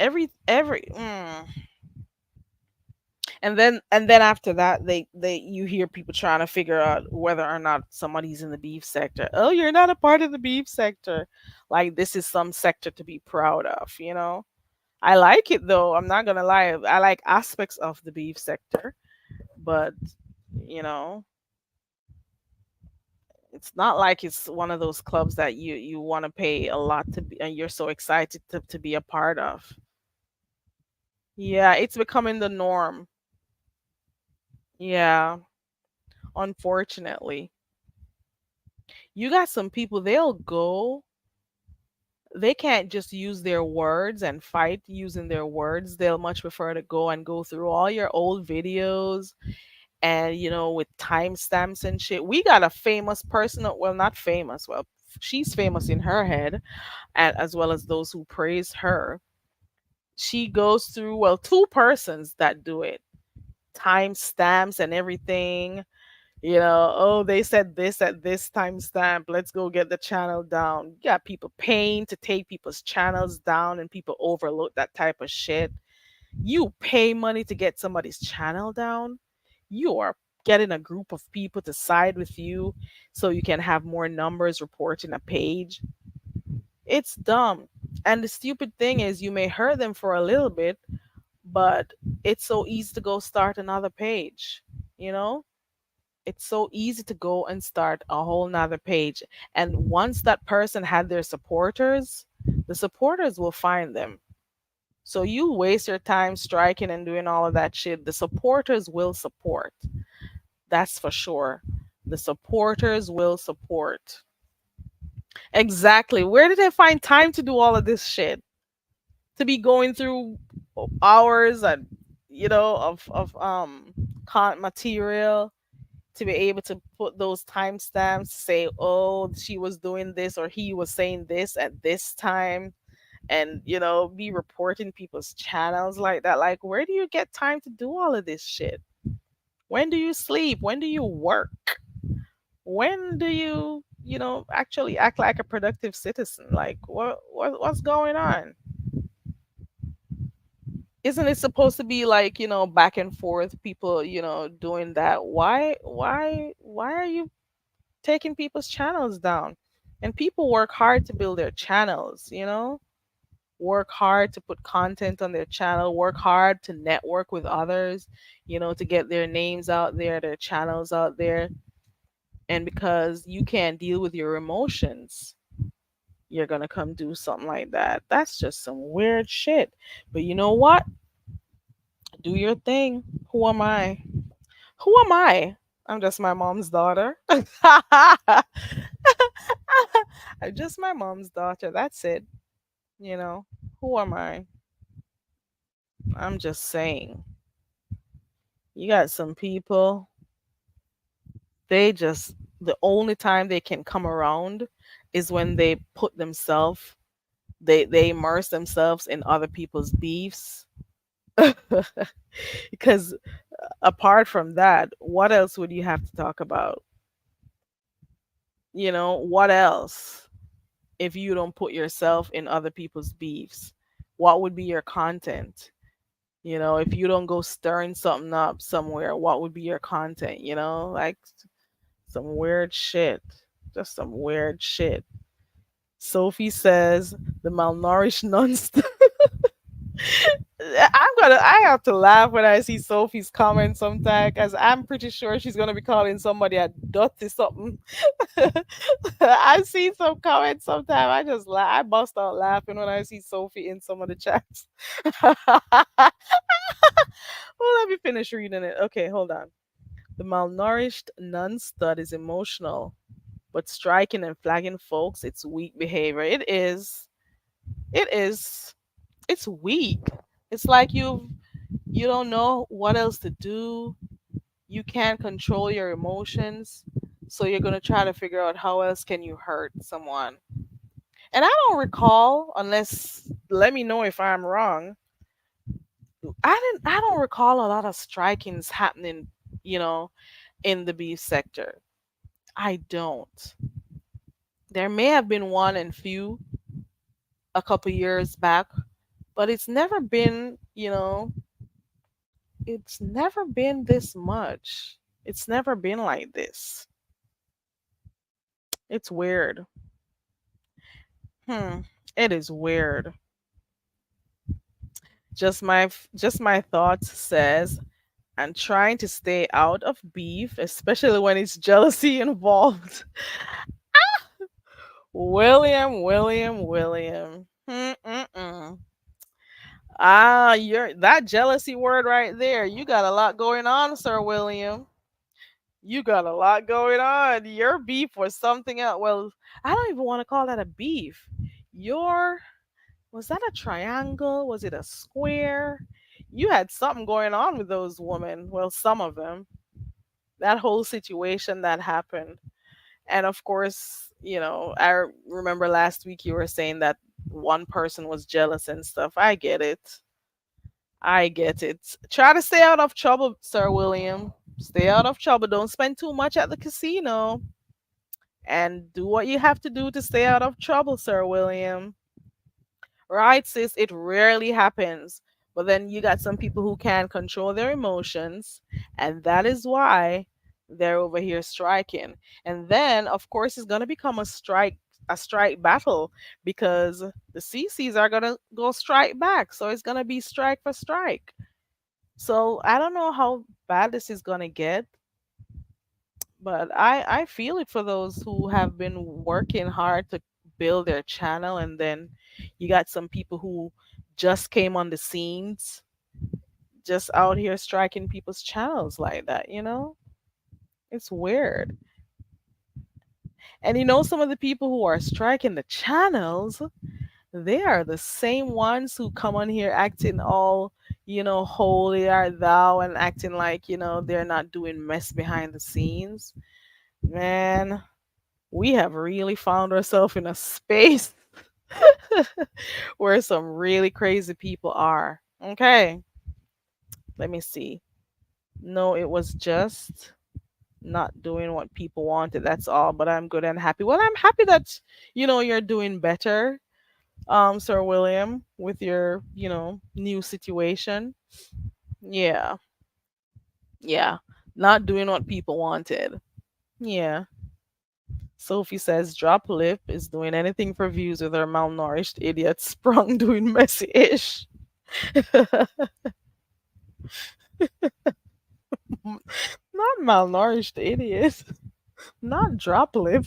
and then after that they you hear people trying to figure out whether or not somebody's in the beef sector. Oh, you're not a part of the beef sector. Like this is some sector to be proud of. I like it though, I'm not gonna lie. I like aspects of the beef sector, but you know it's not like it's one of those clubs that you want to pay a lot to be, and you're so excited to be a part of. Yeah, it's becoming the norm. Yeah, unfortunately. You got some people, they can't just use their words and fight using their words. They'll much prefer to go through all your old videos and, with timestamps and shit. We got a famous person, well, not famous, well, she's famous in her head, and as well as those who praise her. She goes through, well, two persons that do it, timestamps and everything. Oh, they said this at this timestamp. Let's go get the channel down. You got people paying to take people's channels down, and people overlook that type of shit. You pay money to get somebody's channel down. You are getting a group of people to side with you so you can have more numbers reporting a page. It's dumb. And the stupid thing is, you may hurt them for a little bit, but it's so easy to go start another page, you know? It's so easy to go and start a whole nother page. And once that person had their supporters, the supporters will find them. So you waste your time striking and doing all of that shit. The supporters will support. That's for sure. The supporters will support. Exactly. Where did they find time to do all of this shit? To be going through hours and of material, to be able to put those timestamps, say, oh, she was doing this or he was saying this at this time, and be reporting people's channels like that. Like, where do you get time to do all of this shit? When do you sleep? When do you work? When do you actually act like a productive citizen? Like, what's going on? Isn't it supposed to be like, back and forth, people, doing that? Why are you taking people's channels down? And people work hard to build their channels. Work hard to put content on their channel, work hard to network with others, to get their names out there, their channels out there. And because you can't deal with your emotions, you're gonna come do something like that. That's just some weird shit. But you know what? Do your thing. Who am I? Who am I? I'm just my mom's daughter. I'm just my mom's daughter. That's it. You know, who am I? I'm just saying. You got some people, they just, the only time they can come around is when they put themselves, they immerse themselves in other people's beefs. Because apart from that, what else would you have to talk about? What else? If you don't put yourself in other people's beefs, what would be your content? If you don't go stirring something up somewhere, what would be your content? Like some weird shit. Just some weird shit. Sophie says the malnourished nuns. I have to laugh when I see Sophie's comment sometime because I'm pretty sure she's gonna be calling somebody a dirty something. I see some comments sometime. I just laugh. I bust out laughing when I see Sophie in some of the chats. Well, let me finish reading it. Okay, hold on. The malnourished non-stud is emotional, but striking and flagging folks, it's weak behavior. It is. It is. It's weak. It's like you don't know what else to do. You can't control your emotions, so you're gonna try to figure out how else can you hurt someone. And I don't recall, unless let me know if I'm wrong. I don't recall a lot of strikings happening, you know, in the beef sector. I don't. There may have been one and few a couple years back, but it's never been this much. It's never been like this. It's weird. Hmm. It is weird. Just my thoughts says I'm trying to stay out of beef, especially when it's jealousy involved. William. Mm-mm-mm. You're that jealousy word right there. You got a lot going on, Sir William. You got a lot going on. Your beef was something else. Well, I don't even want to call that a beef. Your Was that a triangle? Was it a square? You had something going on with those women. Well, some of them. That whole situation that happened. And of course, I remember last week you were saying that one person was jealous and stuff. I get it. I get it. Try to stay out of trouble, Sir William. Stay out of trouble. Don't spend too much at the casino. And do what you have to do to stay out of trouble, Sir William. Right, sis? It rarely happens. But then you got some people who can't control their emotions, and that is why they're over here striking. And then, of course, it's gonna become a strike battle because the CCs are gonna go strike back. So it's gonna be strike for strike. So I don't know how bad this is gonna get, but I feel it for those who have been working hard to build their channel, and then you got some people who just came on the scenes, just out here striking people's channels like that. It's weird. And some of the people who are striking the channels, they are the same ones who come on here acting all, holy art thou, and acting like, they're not doing mess behind the scenes. Man, we have really found ourselves in a space where some really crazy people are. Okay, let me see. No, it was just not doing what people wanted. That's all. But I'm good and happy. Well, I'm happy that you're doing better, Sir William, with your new situation. Yeah, yeah, not doing what people wanted. Yeah. Sophie says drop lip is doing anything for views with her malnourished idiot sprung doing messy ish. Not malnourished idiot. Not drop lip.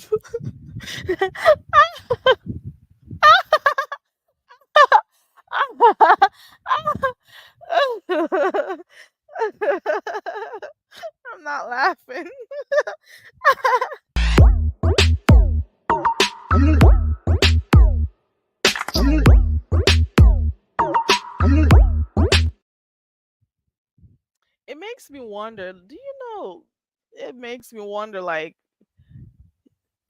makes me wonder, do you know, it makes me wonder, like,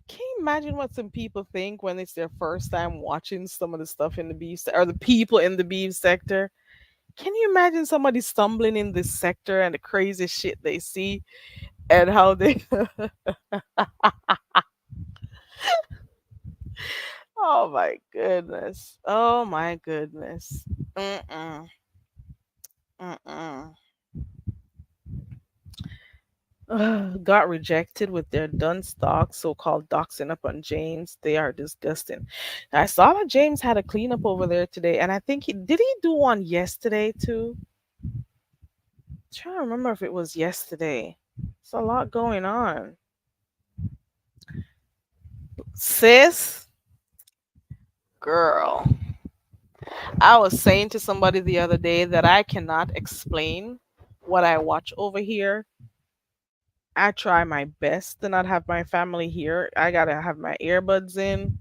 can you imagine what some people think when it's their first time watching some of the stuff in the or the people in the beef sector? Can you imagine somebody stumbling in this sector and the crazy shit they see and how they Oh my goodness. Oh my goodness. Mm-mm. Mm-mm. Got rejected with their dunce docs, so-called doxing up on James. They are disgusting. I saw that James had a cleanup over there today, and I think he do one yesterday too. Trying to remember if it was yesterday. It's a lot going on. Sis, girl, I was saying to somebody the other day that I cannot explain what I watch over here. I try my best to not have my family here. I gotta have my earbuds in.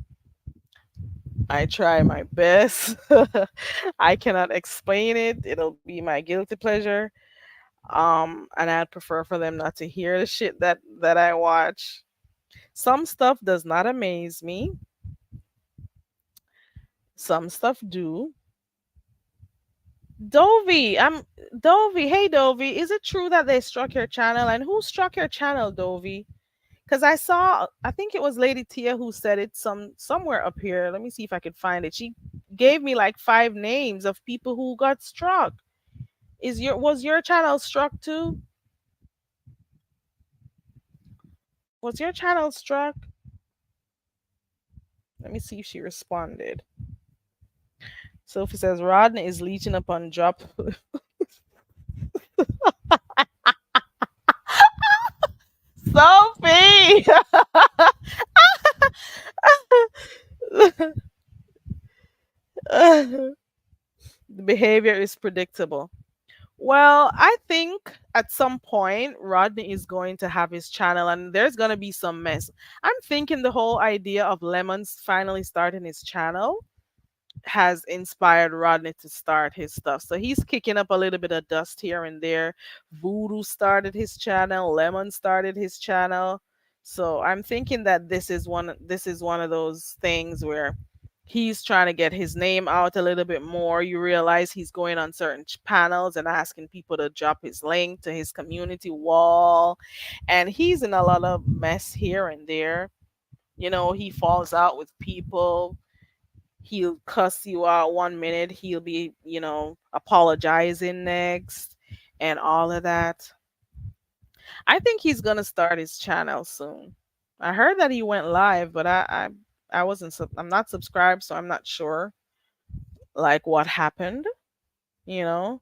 I try my best. I cannot explain it. It'll be my guilty pleasure. And I'd prefer for them not to hear the shit that I watch. Some stuff does not amaze me. Some stuff do. Dovey. Hey Dovey, is it true that they struck your channel? And who struck your channel, Dovey? Because I saw, I think it was Lady Tia who said it somewhere up here. Let me see if I could find it. She gave me like five names of people who got struck. Was your channel struck too? Was your channel struck? Let me see if she responded. Sophie says Rodney is leeching upon drop. Sophie. The behavior is predictable. Well, I think at some point Rodney is going to have his channel and there's going to be some mess. I'm thinking the whole idea of Lemons finally starting his channel has inspired Rodney to start his stuff. So he's kicking up a little bit of dust here and there. Voodoo started his channel, Lemon started his channel. So I'm thinking that this is one of those things where he's trying to get his name out a little bit more. You realize he's going on certain panels and asking people to drop his link to his community wall. And he's in a lot of mess here and there. He falls out with people. He'll cuss you out 1 minute, he'll be, apologizing next, and all of that. I think he's gonna start his channel soon. I heard that he went live, but I wasn't I'm not subscribed, so I'm not sure like what happened, you know.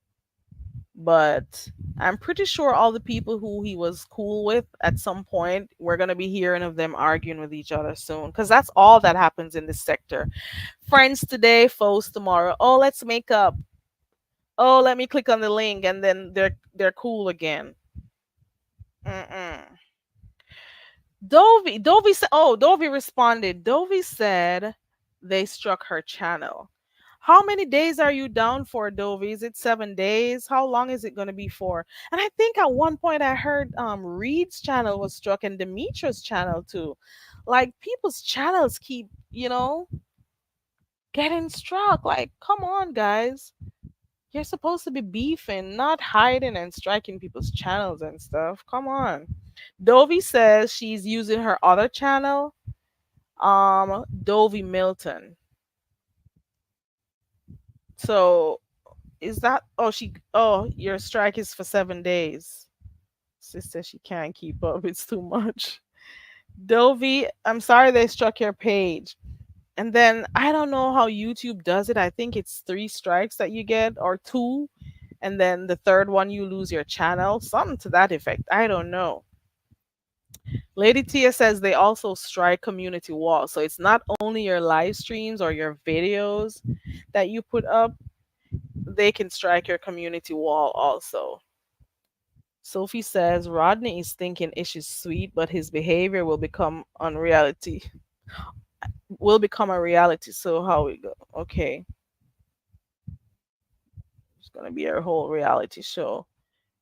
But I'm pretty sure all the people who he was cool with at some point, we're gonna be hearing of them arguing with each other soon, because that's all that happens in this sector. Friends today, foes tomorrow. Oh, let's make up. Oh, let me click on the link, and then they're cool again. Mm-mm. Dovey said. Oh, Dovey responded. Dovey said they struck her channel. How many days are you down for, Dovey? Is it 7 days? How long is it going to be for? And I think at one point I heard Reed's channel was struck and Demetra's channel too. Like people's channels keep, getting struck. Like, come on, guys. You're supposed to be beefing, not hiding and striking people's channels and stuff. Come on. Dovey says she's using her other channel, Dovey Milton. So is that your strike is for 7 days. Sister, she can't keep up. It's too much. Dovey, I'm sorry they struck your page. And then I don't know how YouTube does it. I think it's 3 strikes that you get or 2. And then the third one you lose your channel. Something to that effect. I don't know. Lady Tia says they also strike community walls. So it's not only your live streams or your videos that you put up, they can strike your community wall also. Sophie says Rodney is thinking Ish is sweet, but his behavior will become unreality. Will become a reality. So how we go? Okay, it's gonna be a whole reality show.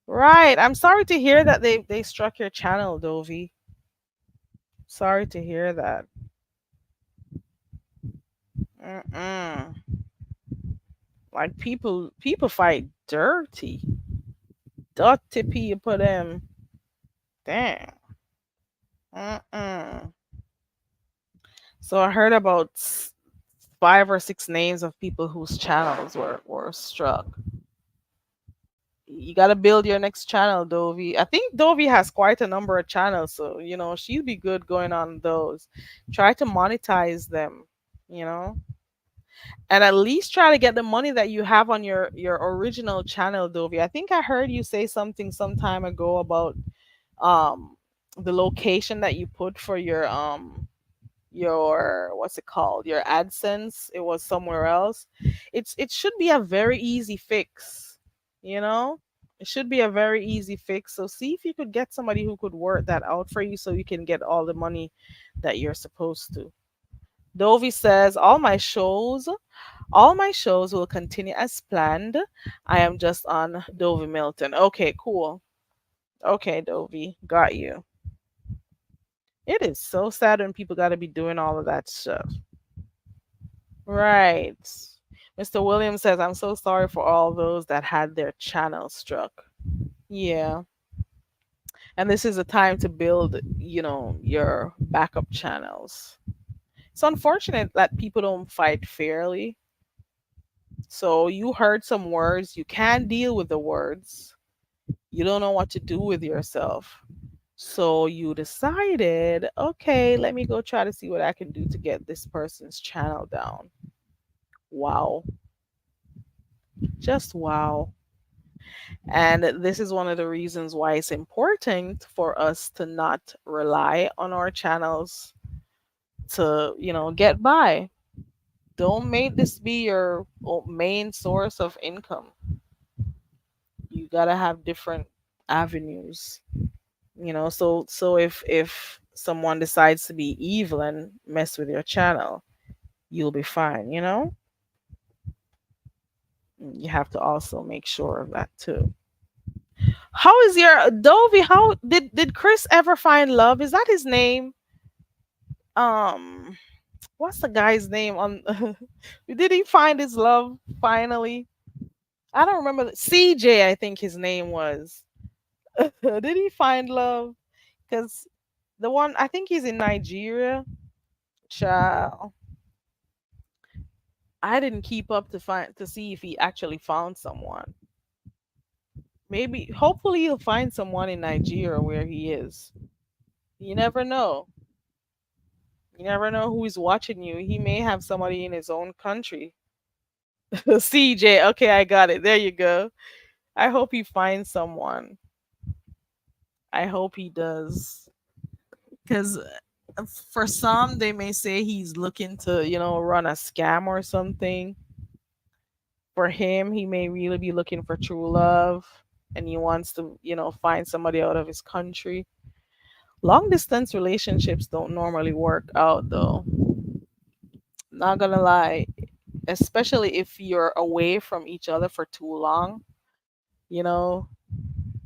Right. I'm sorry to hear that they struck your channel, Dovi. Sorry to hear that. Mm-mm. Like people fight dirty. Dirty people them. Damn. Mm-mm. So I heard about 5 or 6 names of people whose channels were struck. You got to build your next channel, Dovi. I think Dovi has quite a number of channels, so she'd be good going on those. Try to monetize them, you know, and at least try to get the money that you have on your original channel, Dovi. I think I heard you say something some time ago about um the location that you put for your what's it called, your AdSense. It was somewhere else. It should be a very easy fix, you know. It should be a very easy fix. So see if you could get somebody who could work that out for you so you can get all the money that you're supposed to. Dovi says all my shows will continue as planned. I am just on Dovi Milton. Okay, cool. Okay, Dovi, got you. It is so sad when people got to be doing all of that stuff. Right. Mr. Williams says, I'm so sorry for all those that had their channel struck. Yeah. And this is a time to build, your backup channels. It's unfortunate that people don't fight fairly. So you heard some words, you can't deal with the words. You don't know what to do with yourself. So you decided, okay, let me go try to see what I can do to get this person's channel down. Wow. Just wow. And this is one of the reasons why it's important for us to not rely on our channels to, get by. Don't make this be your main source of income. You got to have different avenues, so if someone decides to be evil and mess with your channel, you'll be fine, You have to also make sure of that too. How is your Dovey? How did Chris ever find love? Is that his name? Um, what's the guy's name on? Did he find his love finally? I don't remember. CJ, I think his name was. Did he find love? Because the one I think he's in Nigeria. Child, I didn't keep up to see if he actually found someone. Maybe, hopefully, he'll find someone in Nigeria where he is. You never know. You never know who is watching you. He may have somebody in his own country. CJ, okay, I got it. There you go. I hope he finds someone. I hope he does. Because for some, they may say he's looking to, run a scam or something. For him, he may really be looking for true love and he wants to, find somebody out of his country. Long distance relationships don't normally work out though. Not gonna lie, especially if you're away from each other for too long, you know,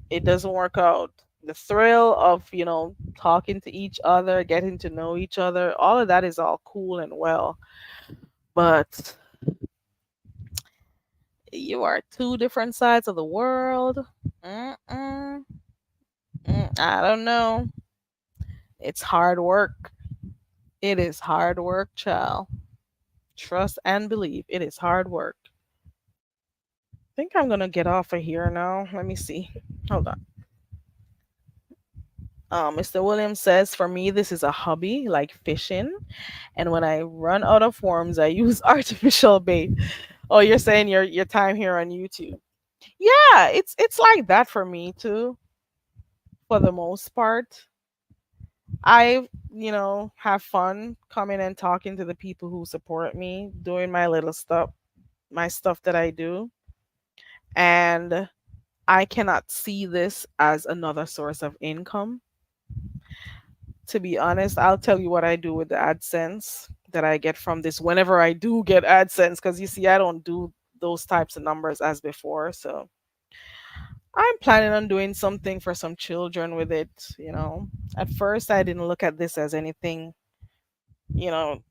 it doesn't work out. The thrill of, talking to each other, getting to know each other, all of that is all cool and well. But you are two different sides of the world. Mm-mm. I don't know. It's hard work. It is hard work, child. Trust and believe. It is hard work. I think I'm gonna get off of here now. Let me see. Hold on. Mr. Williams says, for me, this is a hobby like fishing. And when I run out of worms, I use artificial bait. Oh, you're saying your time here on YouTube. Yeah, it's like that for me too, for the most part. I, have fun coming and talking to the people who support me, doing my stuff that I do. And I cannot see this as another source of income. To be honest, I'll tell you what I do with the AdSense that I get from this whenever I do get AdSense, because you see, I don't do those types of numbers as before. So I'm planning on doing something for some children with it. At first, I didn't look at this as anything,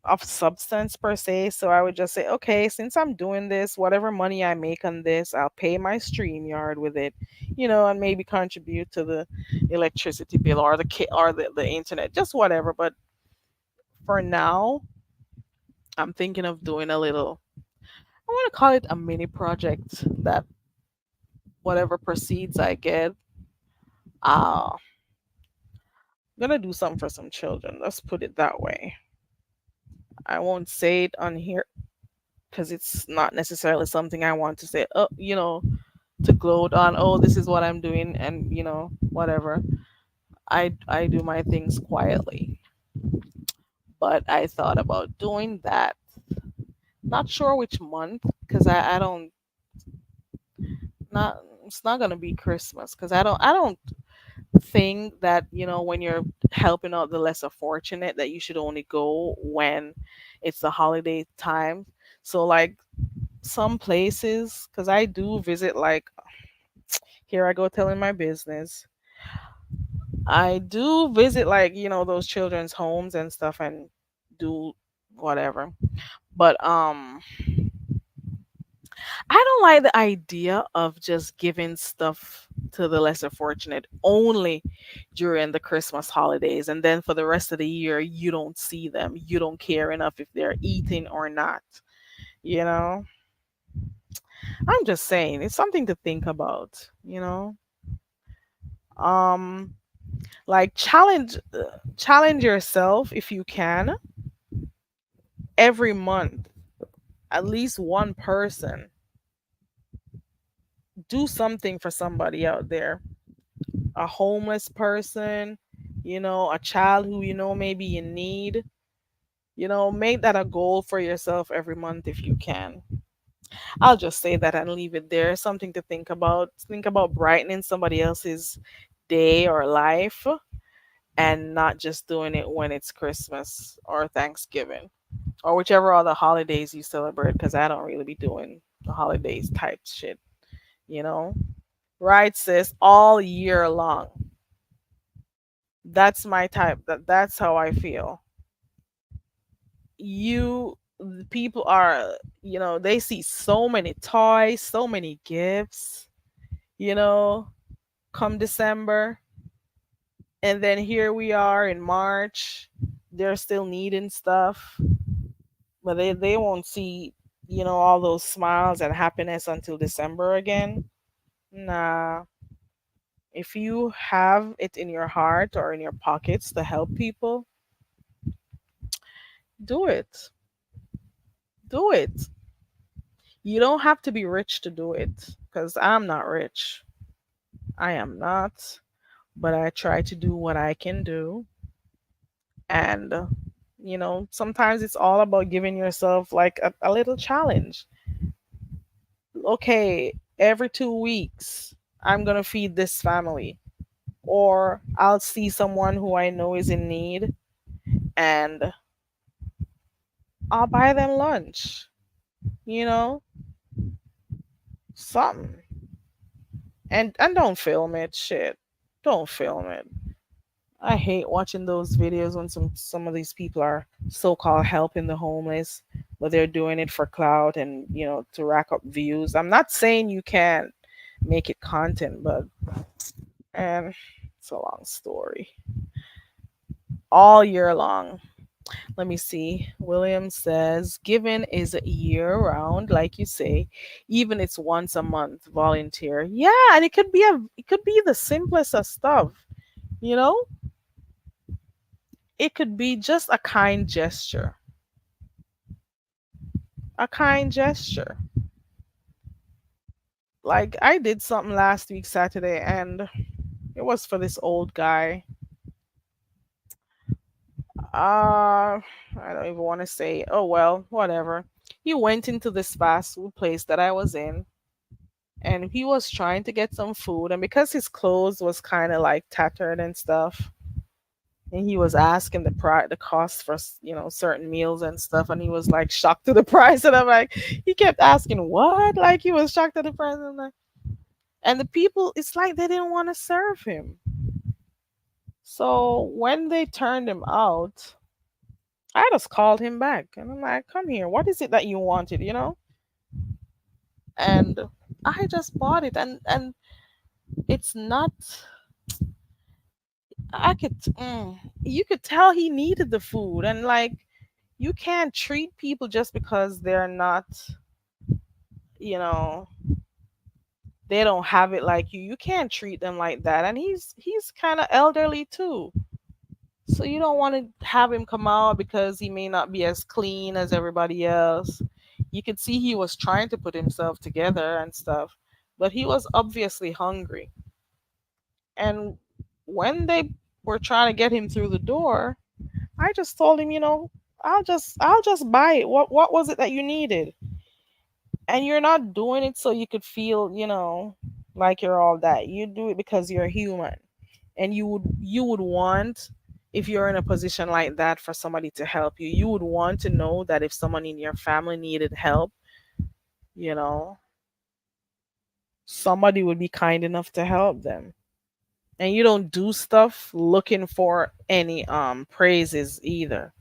of substance per se. So I would just say, okay, since I'm doing this, whatever money I make on this, I'll pay my stream yard with it, and maybe contribute to the electricity bill or the internet, just whatever. But for now, I'm thinking of doing a little, I want to call it a mini project that whatever proceeds I get, I'm gonna do something for some children. Let's put it that way. I won't say it on here because it's not necessarily something I want to say. To gloat on. Oh, this is what I'm doing, and whatever. I do my things quietly, but I thought about doing that. Not sure which month because I don't not it's not gonna be Christmas because I don't think that when you're helping out the lesser fortunate that you should only go when it's the holiday time. So like some places, because I do visit, like, here I go telling my business. I do visit, like, those children's homes and stuff, and do whatever. But I don't like the idea of just giving stuff to the lesser fortunate only during the Christmas holidays, and then for the rest of the year you don't see them. You don't care enough if they're eating or not. You know? I'm just saying, it's something to think about. Um like challenge yourself if you can every month, at least one person, do something for somebody out there, a homeless person, a child who maybe you need. Make that a goal for yourself every month if you can. I'll just say that and leave it there. Something to think about. Think about brightening somebody else's day or life, and not just doing it when it's Christmas or Thanksgiving or whichever other holidays you celebrate, because I don't really be doing the holidays type shit, you know? Right, sis? All year long. That's my type. That's how I feel. The people are, they see so many toys, so many gifts, you know, come December. And then here we are in March. They're still needing stuff, but they won't see, all those smiles and happiness until December again. Nah. If you have it in your heart or in your pockets to help people, do it. Do it. You don't have to be rich to do it, because I'm not rich. I am not. But I try to do what I can do. And, sometimes it's all about giving yourself like a little challenge. Okay, every 2 weeks, I'm going to feed this family. Or I'll see someone who I know is in need, and I'll buy them lunch, you know, something. And don't film it, shit. Don't film it. I hate watching those videos when some of these people are so-called helping the homeless, but they're doing it for clout and, to rack up views. I'm not saying you can't make it content, but and it's a long story. All year long. Let me see. William says, given is year round, like you say, even it's once a month, volunteer. Yeah, and it could be the simplest of stuff, you know? It could be just a kind gesture. A kind gesture. Like I did something last week Saturday, and it was for this old guy. I don't even want to say. Oh well, whatever. He went into this fast food place that I was in, and he was trying to get some food, and because his clothes was kind of like tattered and stuff, and he was asking the cost for certain meals and stuff, and he was like shocked to the price, and I'm like, he kept asking what, like he was shocked at the price. I'm like, And the people, it's like they didn't want to serve him. So when they turned him out, I just called him back and I'm like, come here, what is it that you wanted, you know? And I just bought it, and it's not, I could you could tell he needed the food. And like, you can't treat people just because they're not, you know, they don't have it like you. You can't treat them like that. And he's kind of elderly too. So you don't want to have him come out because he may not be as clean as everybody else. You could see he was trying to put himself together and stuff, but he was obviously hungry. And when they were trying to get him through the door, I just told him, I'll just buy it. What was it that you needed? And you're not doing it so you could feel, like you're all that. You do it because you're human. And you would want, if you're in a position like that, for somebody to help you, you would want to know that if someone in your family needed help, you know somebody would be kind enough to help them. And you don't do stuff looking for any praises either,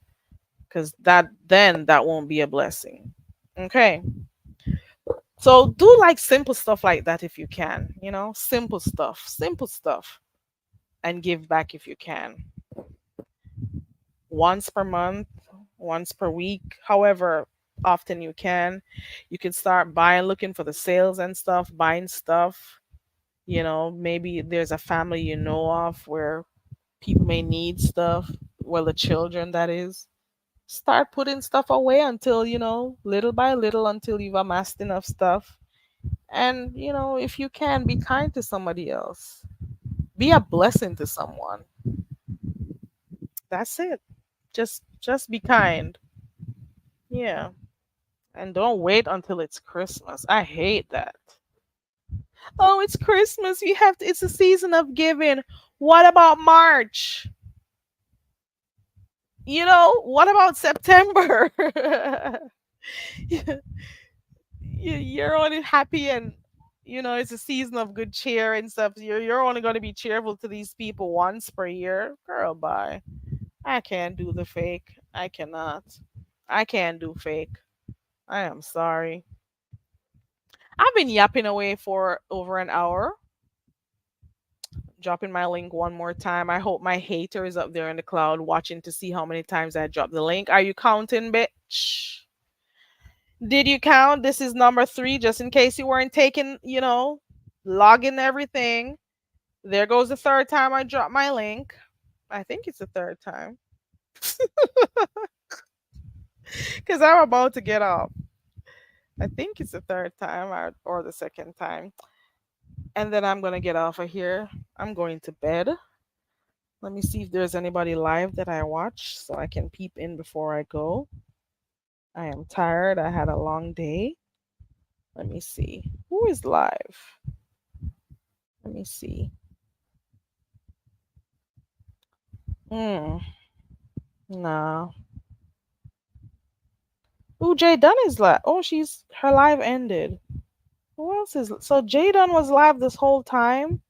because that won't be a blessing. Okay, so do like simple stuff like that if you can, simple stuff, and give back if you can, once per month, once per week, however often you can. You can start buying, looking for the sales and stuff, buying stuff. Maybe there's a family you know of where people may need stuff. Well, the children, that is. Start putting stuff away until, little by little, until you've amassed enough stuff. And, if you can, be kind to somebody else. Be a blessing to someone. That's it. Just be kind. Yeah. And don't wait until it's Christmas. I hate that. Oh, it's Christmas. It's a season of giving. What about March? What about September? You're only happy, and it's a season of good cheer and stuff. You're only going to be cheerful to these people once per year. Girl, bye. I can't do the fake. I cannot. I can't do fake. I am sorry. I've been yapping away for over an hour. Dropping my link one more time. I hope my haters up there in the cloud watching to see how many times I dropped the link. Are you counting, bitch? Did you count? This is number 3, just in case you weren't taking, logging everything. There goes the third time I dropped my link. I think it's the third time. Because I'm about to get off. I think it's the third time, or the second time. And then I'm going to get off of here. I'm going to bed. Let me see if there's anybody live that I watch so I can peep in before I go. I am tired. I had a long day. Let me see. Who is live? Let me see. Hmm. No. Ooh, Jay Dunn is live. Oh, her live ended. Who else is so Jay Dunn was live this whole time?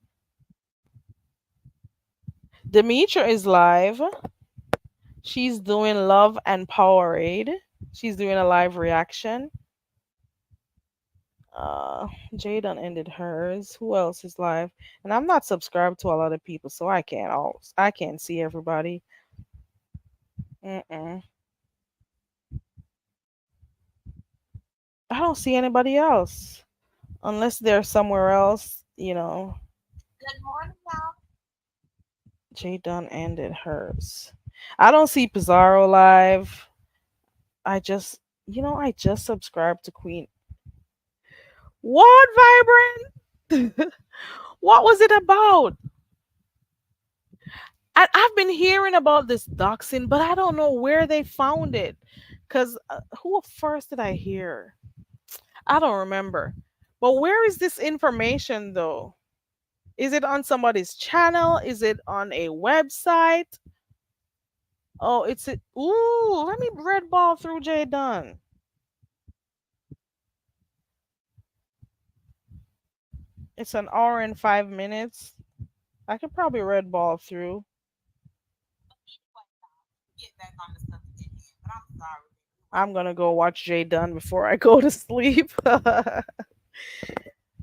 Demetra is live. She's doing Love and Powerade. She's doing a live reaction. Uh, Jaden ended hers. Who else is live? And I'm not subscribed to a lot of people, so I can't see everybody. Mm-mm. I don't see anybody else unless they're somewhere else. Good morning, y'all. Jaden ended hers. I don't see Pizarro live. I just subscribed to Queen. What, Vibrant? What was it about? I've been hearing about this doxing, but I don't know where they found it. Cause who first did I hear? I don't remember. But where is this information though? Is it on somebody's channel? Is it on a website? Oh, ooh, let me red ball through Jay Dunn. It's an hour and 5 minutes. I could probably red ball through. Get back on the subject at hand, but I'm sorry. I'm gonna go watch Jay Dunn before I go to sleep.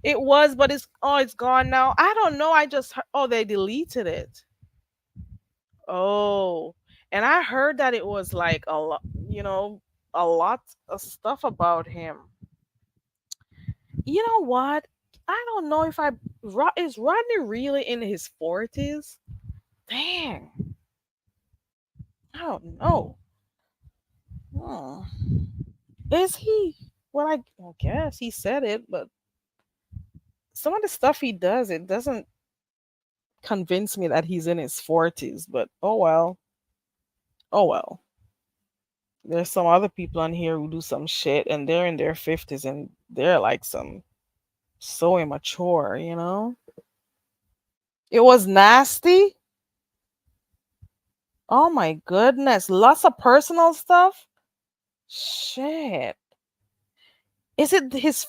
It was, but it's gone now. I don't know. Oh, they deleted it. Oh, and I heard that it was like a lot, a lot of stuff about him. You know what? I don't know if is Rodney really in his 40s? Dang, I don't know. Hmm. Is he? Well, I guess he said it, but some of the stuff he does, it doesn't convince me that he's in his 40s. But oh well, oh well. There's some other people on here who do some shit and they're in their 50s and they're like some so immature. It was nasty. Oh my goodness. Lots of personal stuff. Shit. Is it his.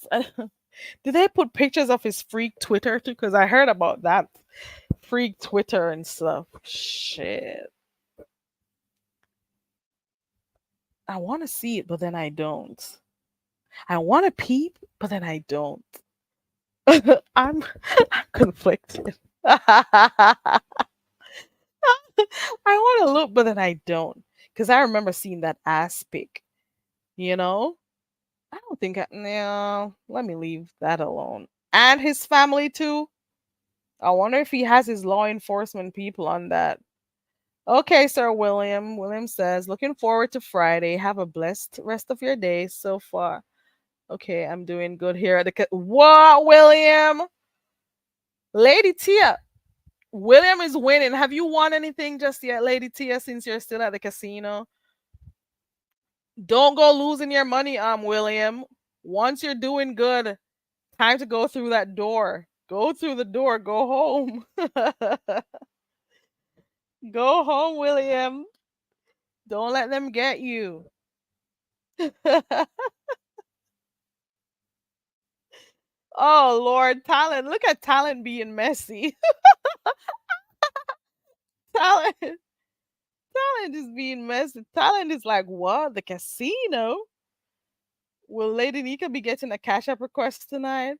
Did they put pictures of his freak Twitter too? Because I heard about that freak Twitter and stuff. Shit. I want to see it, but then I don't. I want to peep, but then I don't. I'm conflicted. I want to look, but then I don't. Because I remember seeing that ass pic, you know? I don't think no, let me leave that alone. And his family too. I wonder if he has his law enforcement people on that. Okay, Sir William. William says, looking forward to Friday. Have a blessed rest of your day so far. Okay, I'm doing good here at the what, William? Lady Tia. William is winning. Have you won anything just yet, Lady Tia, since you're still at the casino? Don't go losing your money, William. Once you're doing good, time to go through that door. Go through the door. Go home. Go home, William. Don't let them get you. Oh Lord, Talent. Look at Talent being messy. Talent. Talent is being messy. Talent is like, what? The casino? Will Lady Nika be getting a cash app request tonight?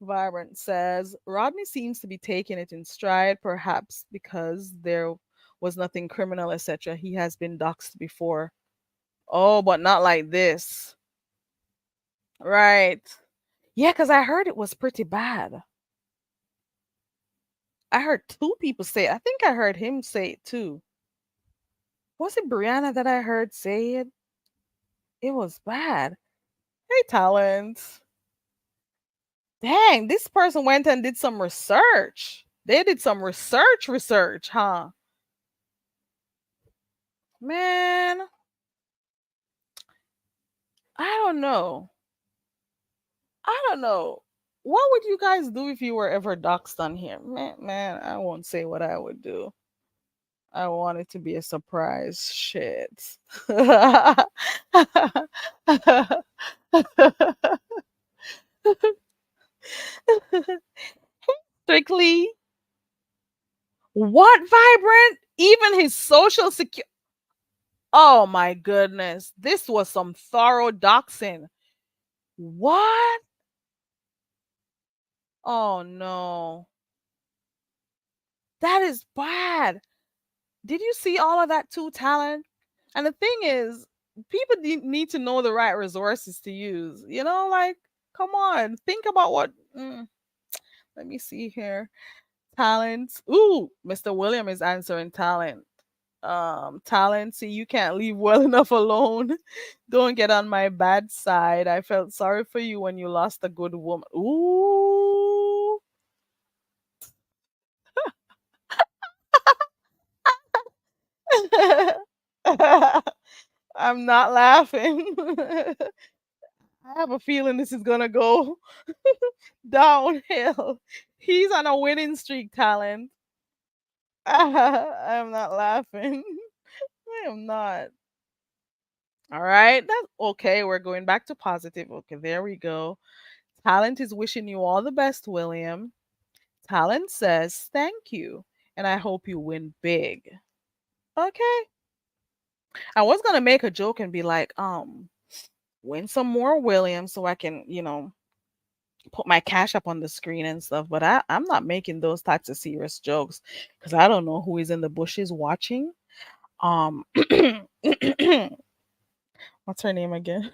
Vibrant says Rodney seems to be taking it in stride, perhaps because there was nothing criminal, etc. He has been doxxed before. Oh, but not like this. Right. Yeah, because I heard it was pretty bad. I heard two people say it. I think I heard him say it too. Was it Brianna that I heard say it? It was bad. Hey, Talent. Dang, this person went and did some research. They did some research, huh? Man, I don't know. I don't know. What would you guys do if you were ever doxxed on here? Man, I won't say what I would do. I want it to be a surprise. Shit. Strictly. What, Vibrant? Even his social security. Oh my goodness. This was some thorough doxing. What? Oh no. That is bad. Did you see all of that too, Talent? And the thing is, people need to know the right resources to use. Like, come on, think about what. Let me see here. Talent. Ooh, Mr. William is answering Talent. Talent. See, you can't leave well enough alone. Don't get on my bad side. I felt sorry for you when you lost a good woman. Ooh. I'm not laughing. I have a feeling this is gonna go downhill. He's on a winning streak, Talent. I'm not laughing. I am not. All right, that's okay. We're going back to positive. Okay, there we go. Talent is wishing you all the best, William. Talent says thank you, and I hope you win big. Okay. I was gonna make a joke and be like, win some more William so I can, put my cash up on the screen and stuff. But I'm not making those types of serious jokes because I don't know who is in the bushes watching. Um, what's her name again?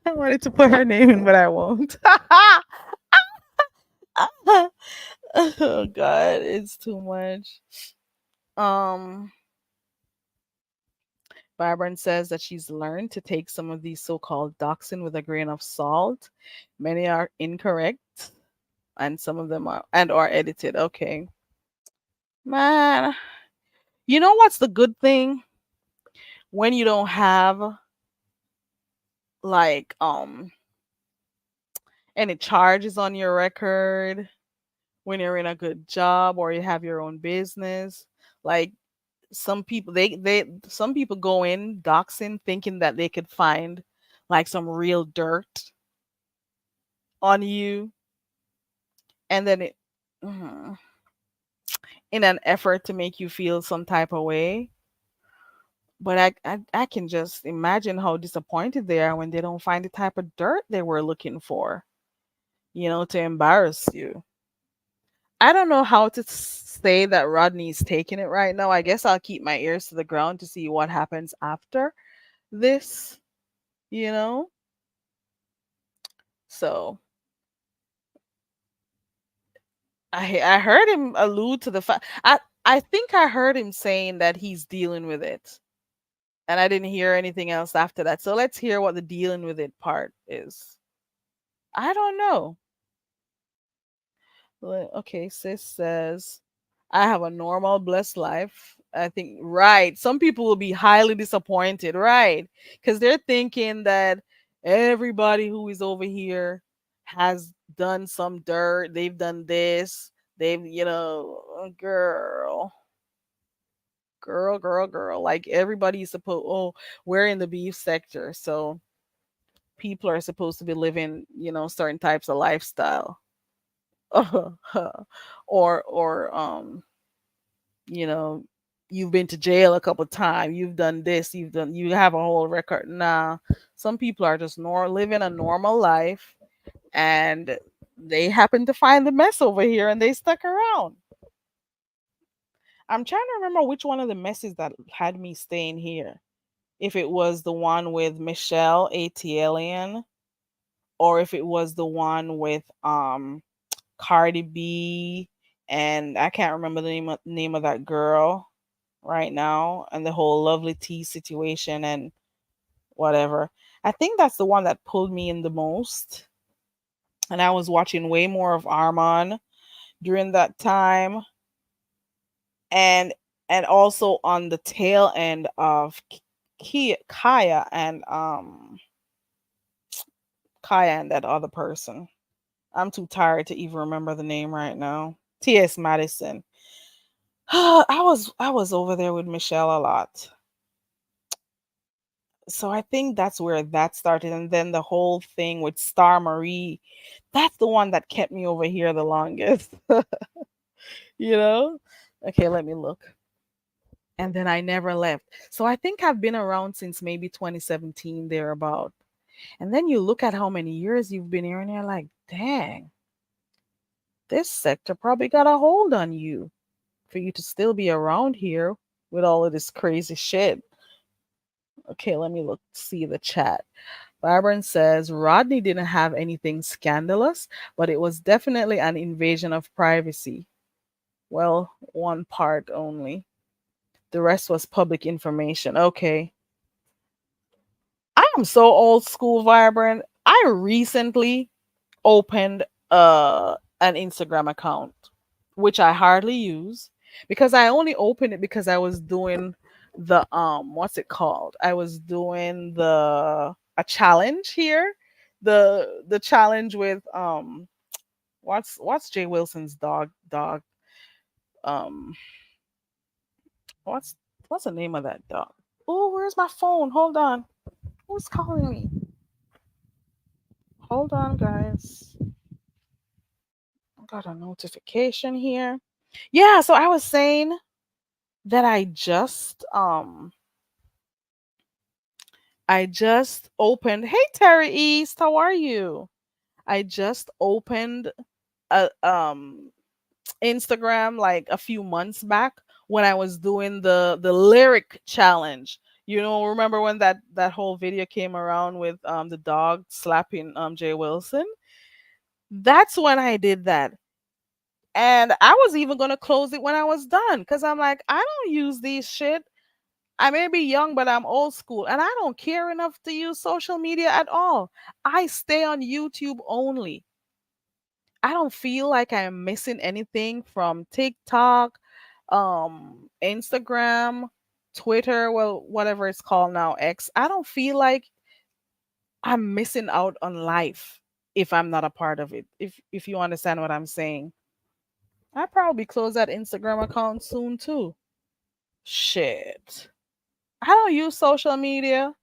I wanted to put her name in, but I won't. Oh God, it's too much. Um, Vibrant says that she's learned to take some of these so-called doxin with a grain of salt. Many are incorrect, and some of them are and are edited. Okay, man. You know what's the good thing when you don't have like any charges on your record, when you're in a good job or you have your own business. Like some people they some people go in doxing thinking that they could find like some real dirt on you, and then it mhm, in an effort to make you feel some type of way. But I can just imagine how disappointed they are when they don't find the type of dirt they were looking for, to embarrass you. I don't know how to say that Rodney's taking it right now. I guess I'll keep my ears to the ground to see what happens after this, you know? So I heard him allude to the fact I think I heard him saying that he's dealing with it. And I didn't hear anything else after that. So let's hear what the dealing with it part is. I don't know. Okay, sis says, I have a normal, blessed life. I think, right. Some people will be highly disappointed, right? Because they're thinking that everybody who is over here has done some dirt. They've done this. They've, girl, girl, girl, girl. Like everybody's supposed, we're in the beef sector. So people are supposed to be living, certain types of lifestyle. or you know you've been to jail a couple times, you've done this, you have a whole record. Nah, some people are just living a normal life, and they happen to find the mess over here and they stuck around. I'm trying to remember which one of the messes that had me staying here, if it was the one with Michelle ATLian, or if it was the one with Cardi B, and I can't remember the name of that girl right now, and the whole Lovely Tea situation and whatever. I think that's the one that pulled me in the most, and I was watching way more of Armand during that time, and also on the tail end of Kaya and Kaya and that other person. I'm too tired to even remember the name right now. T.S. Madison. I was over there with Michelle a lot. So I think that's where that started, and then the whole thing with Star Marie, that's the one that kept me over here the longest. you know? Okay, let me look. And then I never left. So I think I've been around since maybe 2017 thereabout. And then you look at how many years you've been here and you're like, dang, this sector probably got a hold on you for you to still be around here with all of this crazy shit. Okay, let me look, see the chat. Vibrant says Rodney didn't have anything scandalous, but it was definitely an invasion of privacy. Well, one part only. The rest was public information. Okay. I am so old school, Vibrant. I recently opened an Instagram account, which I hardly use because I only opened it because I was doing the what's it called? I was doing the a challenge here. The challenge with what's Jay Wilson's dog um what's what's the name of that dog? Oh, where's my phone? Hold on. Who's calling me? Hold on, guys. Got a notification here. Yeah, so I was saying that I just opened. Hey Terry East, how are you? I just opened a Instagram like a few months back when I was doing the lyric challenge. You know, remember when that whole video came around with the dog slapping Jay Wilson? That's when I did that. And I was even gonna close it when I was done because I'm like, I don't use these shit. I may be young, but I'm old school and I don't care enough to use social media at all. I stay on YouTube only. I don't feel like I'm missing anything from TikTok, Instagram, Twitter, well, whatever it's called now, X. I don't feel like I'm missing out on life if I'm not a part of it. If you understand what I'm saying. I probably close that Instagram account soon too. Shit. I don't use social media.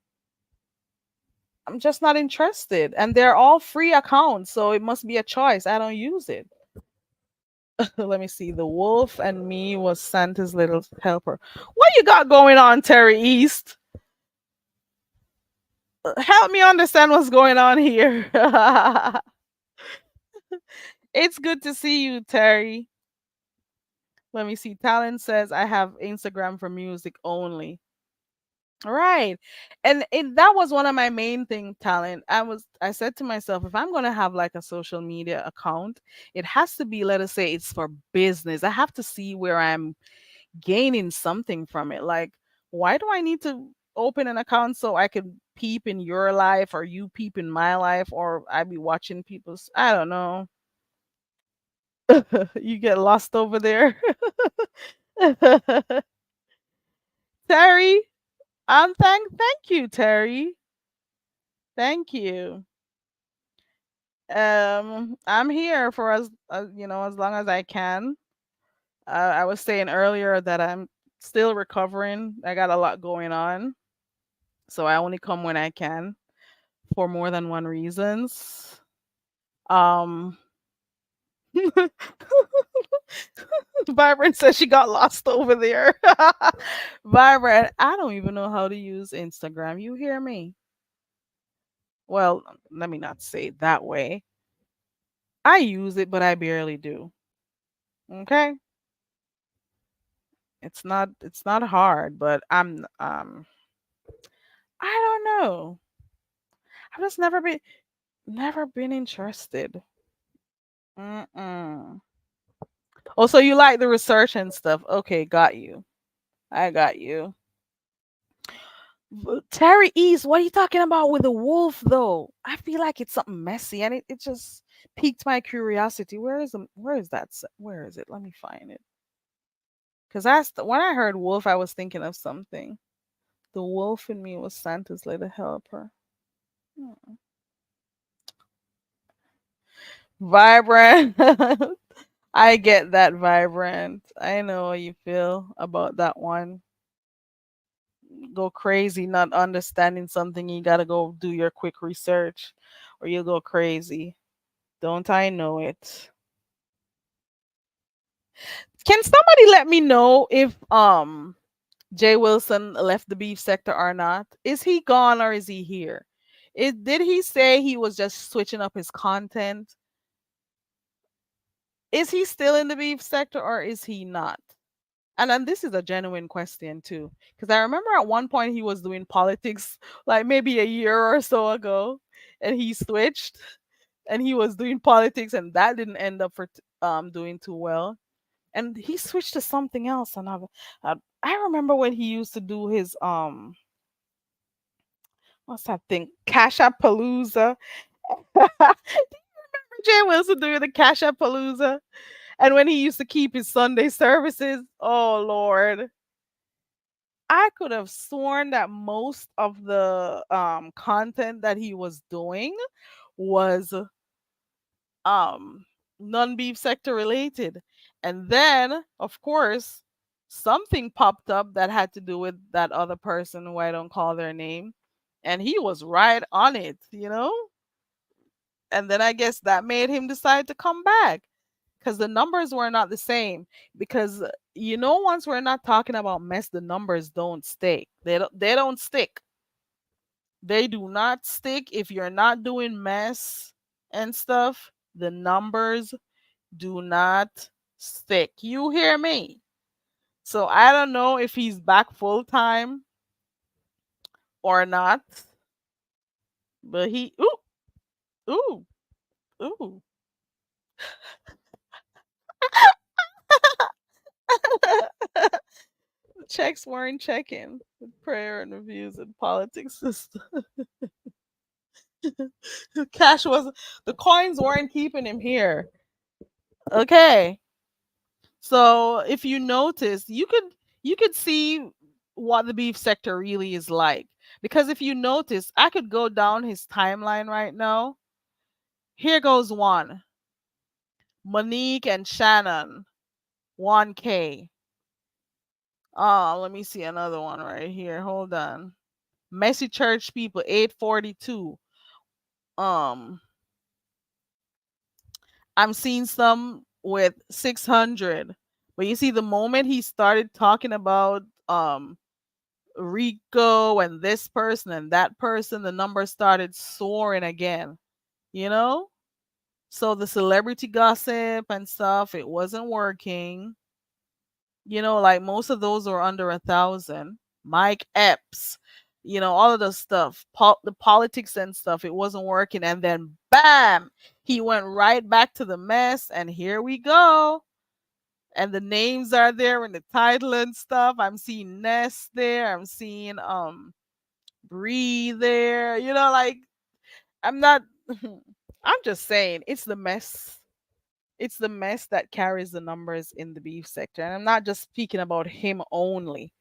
I'm just not interested. And they're all free accounts, so it must be a choice. I don't use it. Let me see. The wolf and me was Santa's little helper. What you got going on, Terry East? Help me understand what's going on here. It's good to see you, Terry. Let me see. Talent says I have Instagram for music only. Right. And that was one of my main thing, Talent. I said to myself, if I'm gonna have like a social media account, it has to be, let us say it's for business. I have to see where I'm gaining something from it. Like, why do I need to open an account so I could peep in your life or you peep in my life or I be watching people's I don't know. You get lost over there. Terry, thank you, Terry. Thank you. I'm here for as long as I can. I was saying earlier that I'm still recovering. I got a lot going on, so I only come when I can for more than one reasons. Um, Vibrant says she got lost over there. Vibrant, I don't even know how to use Instagram. You hear me? Well, let me not say it that way. I use it, but I barely do. Okay, it's not hard, but I don't know. I've just never been interested. Mm-mm. Oh, so you like the research and stuff? Okay, got you. I got you. Terry East, what are you talking about with the wolf though? I feel like it's something messy and it just piqued my curiosity. Where is that? Where is it? Let me find it. Cause when I heard wolf, I was thinking of something. The wolf in me was Santa's little helper. Hmm. Vibrant. I get that, Vibrant. I know how you feel about that one. Go crazy not understanding something, you gotta go do your quick research or you'll go crazy. Don't I know it? Can somebody let me know if Jay Wilson left the beef sector or not? Is he gone or is he here? Did he say he was just switching up his content? Is he still in the beef sector or is he not? And then this is a genuine question too, because I remember at one point he was doing politics, like maybe a year or so ago, and he switched, and he was doing politics, and that didn't end up doing too well, and he switched to something else. And I remember when he used to do his what's that thing, Cash App Palooza. Jay Wilson doing the Cash App Palooza, and when he used to keep his Sunday services, oh Lord. I could have sworn that most of the content that he was doing was um non-beef sector related. And then, of course, something popped up that had to do with that other person who I don't call their name. And he was right on it, you know? And then I guess that made him decide to come back. because the numbers were not the same. Because once we're not talking about mess, the numbers don't stick. They don't stick. They do not stick if you're not doing mess and stuff. The numbers do not stick. You hear me? So I don't know if he's back full time or not, but he ooh ooh. Checks weren't checking. Prayer and reviews and politics system. Cash was the coins weren't keeping him here. Okay. So if you notice, you could see what the beef sector really is like. Because if you notice, I could go down his timeline right now. Here goes one. Monique and Shannon, 1K. Oh, let me see another one right here. Hold on. Messy Church people, 842. Um, I'm seeing some with 600. But you see, the moment he started talking about Rico and this person and that person, the number started soaring again, you know? So the celebrity gossip and stuff, it wasn't working. Like most of those were under 1,000. Mike Epps, all of the stuff, the politics and stuff, it wasn't working. And then bam, he went right back to the mess. And here we go. And the names are there in the title and stuff. I'm seeing Ness there. I'm seeing Bree there. Like I'm not I'm just saying it's the mess. It's the mess that carries the numbers in the beef sector. And I'm not just speaking about him only.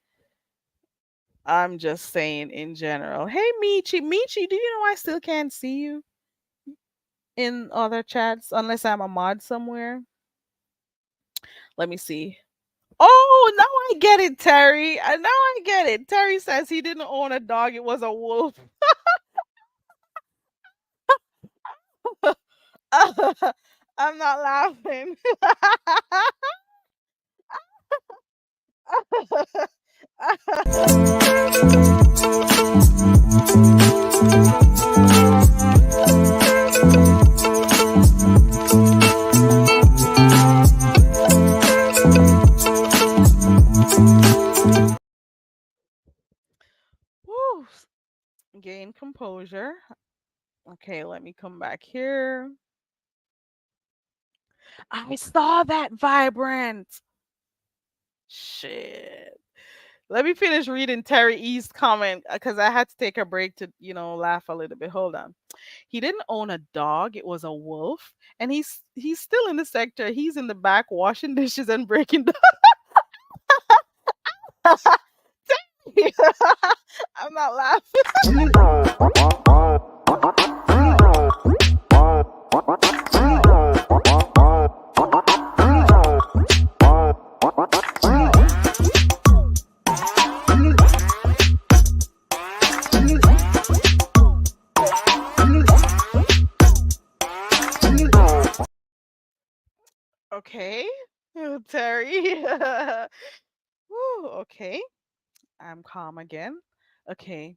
I'm just saying in general. Hey Michi, Michi, do you know I still can't see you in other chats unless I'm a mod somewhere? Let me see. Oh, now I get it, Terry. Now I get it. Terry says he didn't own a dog, it was a wolf. I'm not laughing. Woo. Gain composure. Okay, let me come back here. I saw that vibrant. Shit. Let me finish reading Terry E's comment because I had to take a break to, laugh a little bit. Hold on. He didn't own a dog, it was a wolf. And he's still in the sector. He's in the back washing dishes and breaking down. I'm not laughing. Okay. Terry. Woo, okay. I'm calm again. Okay.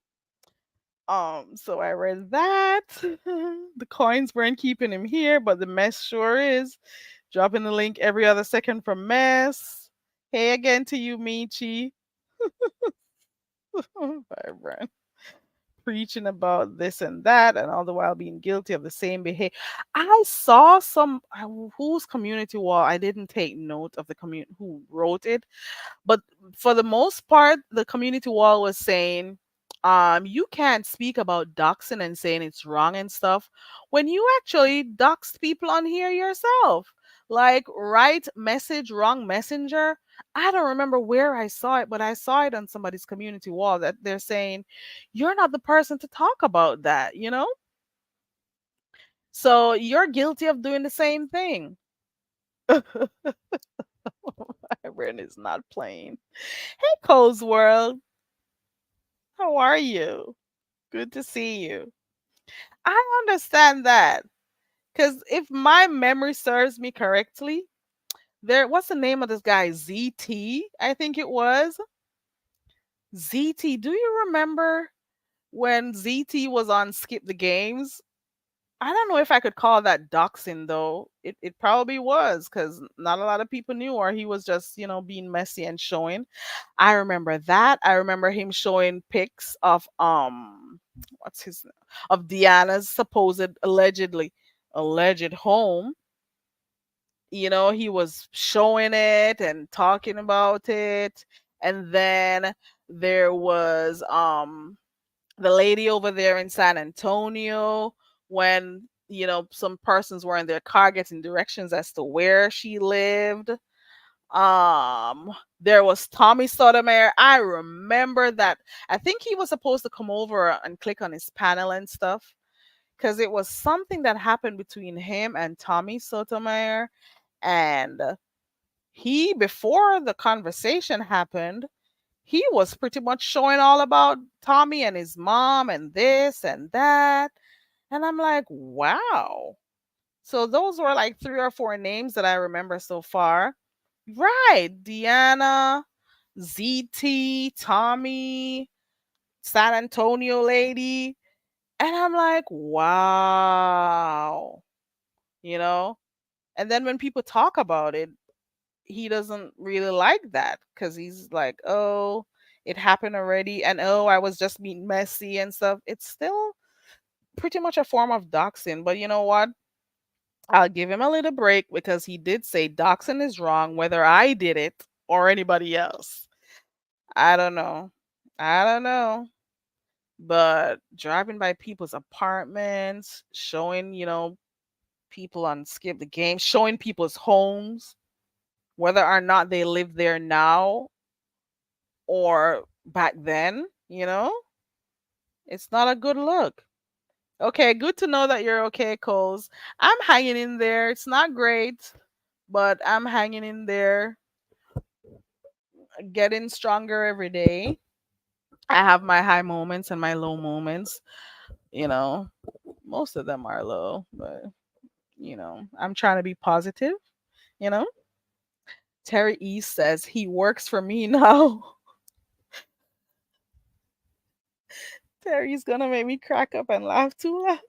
So I read that. The coins weren't keeping him here, but the mess sure is. Dropping the link every other second from mess. Hey again to you, Michi. Vibrant. Preaching about this and that, and all the while being guilty of the same behavior. I saw whose community wall. I didn't take note of the community who wrote it, but for the most part, the community wall was saying, you can't speak about doxing and saying it's wrong and stuff when you actually doxed people on here yourself. Like, right message, wrong messenger. I don't remember where I saw it, but I saw it on somebody's community wall that they're saying, you're not the person to talk about that. So you're guilty of doing the same thing. Byron is not playing. Hey, Cole's World. How are you? Good to see you. I understand that. Because if my memory serves me correctly, There, what's the name of this guy? ZT, I think it was. ZT, do you remember when ZT was on Skip the Games? I don't know if I could call that doxing though. It probably was because not a lot of people knew, or he was just, being messy and showing. I remember that. I remember him showing pics of what's his of Deanna's supposed alleged home. He was showing it and talking about it. And then there was the lady over there in San Antonio when some persons were in their car getting directions as to where she lived. There was Tommy Sotomayor. I remember that. I think he was supposed to come over and click on his panel and stuff because it was something that happened between him and Tommy Sotomayor. And he, before the conversation happened, he was pretty much showing all about Tommy and his mom and this and that. And I'm like, wow. So those were like three or four names that I remember so far. Right. Deanna, ZT, Tommy, San Antonio lady. And I'm like, wow. You know? And then when people talk about it, he doesn't really like that because he's like, oh, it happened already. And oh, I was just being messy and stuff. It's still pretty much a form of doxing. But you know what? I'll give him a little break because he did say doxing is wrong, whether I did it or anybody else. I don't know. I don't know. But driving by people's apartments, showing, people on Skip the Game, showing people's homes, whether or not they live there now or back then, it's not a good look. Okay, good to know that you're okay, Coles. I'm hanging in there. It's not great, but I'm hanging in there, getting stronger every day. I have my high moments and my low moments. You know, most of them are low, but I'm trying to be positive. You know, Terry East says he works for me now. Terry's gonna make me crack up and laugh too loud.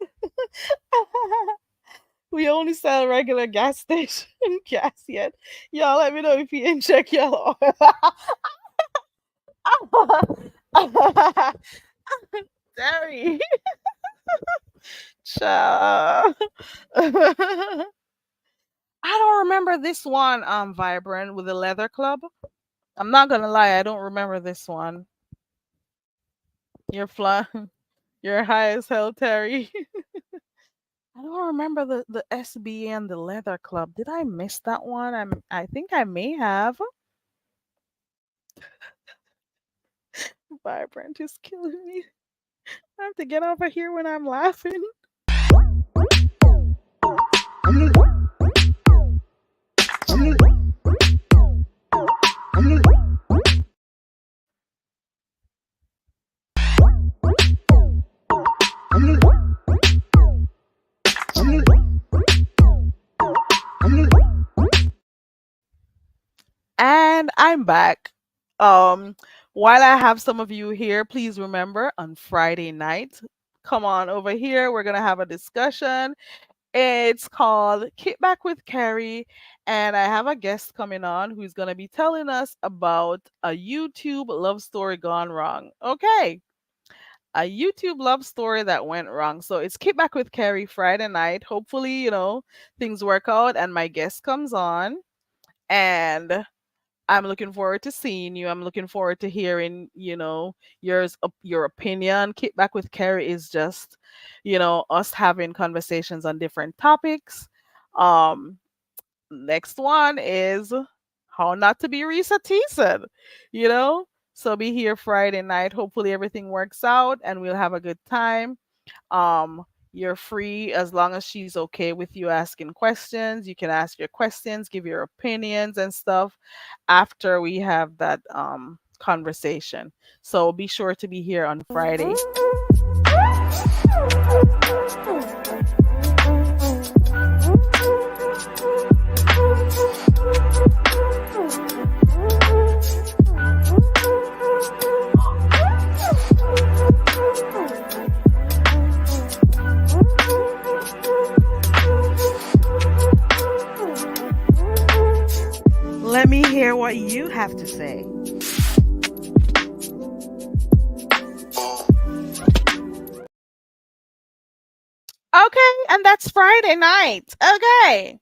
We only sell regular gas station gas yet. Y'all let me know if you inject your oil. Terry. Child. I don't remember this one, Vibrant with the leather club. I'm not gonna lie, I don't remember this one. You're fly you're high as hell, Terry. I don't remember the SB and the leather club. Did I miss that one? I think I may have. Vibrant is killing me. I have to get over here when I'm laughing. And I'm back. While I have some of you here, please remember on Friday night, come on over here. We're gonna have a discussion. It's called Kick Back with Carrie, and I have a guest coming on who's gonna be telling us about a YouTube love story gone wrong. Okay. A YouTube love story that went wrong. So it's Kick Back with Carrie Friday night. Hopefully, things work out and my guest comes on. And I'm looking forward to seeing you. I'm looking forward to hearing, your opinion. Kick Back with Carrie is just, us having conversations on different topics. Um, Next one is how not to be Risa Teason, you know? So be here Friday night. Hopefully everything works out and we'll have a good time. You're free as long as she's okay with you asking questions. You can ask your questions, give your opinions and stuff after we have that conversation. So be sure to be here on Friday. what you have to say. Okay, and that's Friday night. Okay.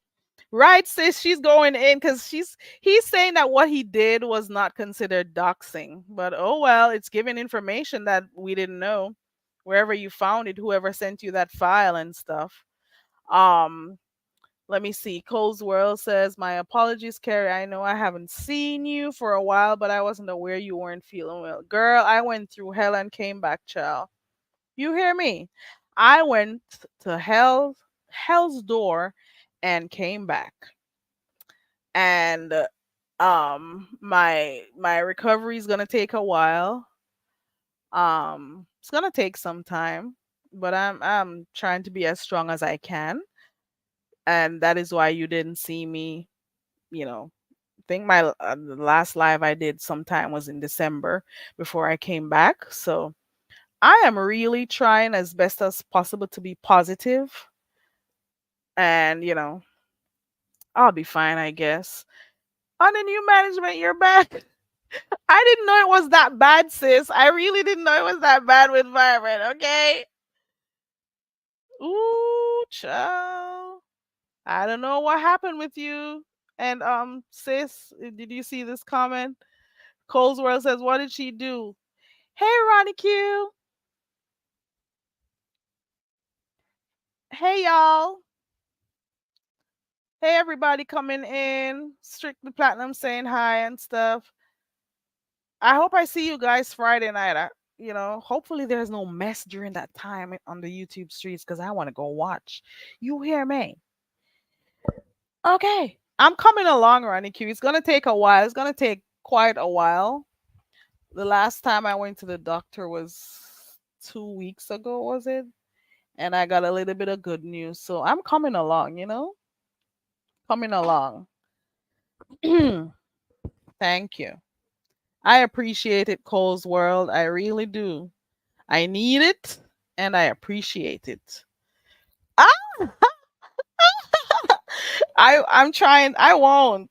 Right, sis, she's going in because he's saying that what he did was not considered doxing. But oh well, it's giving information that we didn't know. Wherever you found it, whoever sent you that file and stuff. Um, Let me see. Cole's World says, my apologies, Carrie. I know I haven't seen you for a while, but I wasn't aware you weren't feeling well. Girl, I went through hell and came back, child. You hear me? I went to hell's door and came back. And my recovery is gonna take a while. It's gonna take some time, but I'm trying to be as strong as I can. And that is why you didn't see me, you know, think the last live I did sometime was in December before I came back. So I am really trying as best as possible to be positive, and I'll be fine, I guess. On the new management, you're back. I didn't know it was that bad, sis. I really didn't know it was that bad with Byron. Okay. Ooh, child. I don't know what happened with you. And sis, did you see this comment? Cole's World says, "What did she do?" Hey, Ronnie Q. Hey, y'all. Hey, everybody coming in. Strictly Platinum saying hi and stuff. I hope I see you guys Friday night. Hopefully there's no mess during that time on the YouTube streets because I want to go watch. You hear me? Okay. I'm coming along, Ronnie Q. It's gonna take a while. It's gonna take quite a while. The last time I went to the doctor was 2 weeks ago, was it? And I got a little bit of good news. So I'm coming along, Coming along. Thank you. I appreciate it, Cole's World. I really do. I need it and I appreciate it. Ah! I'm trying. I won't.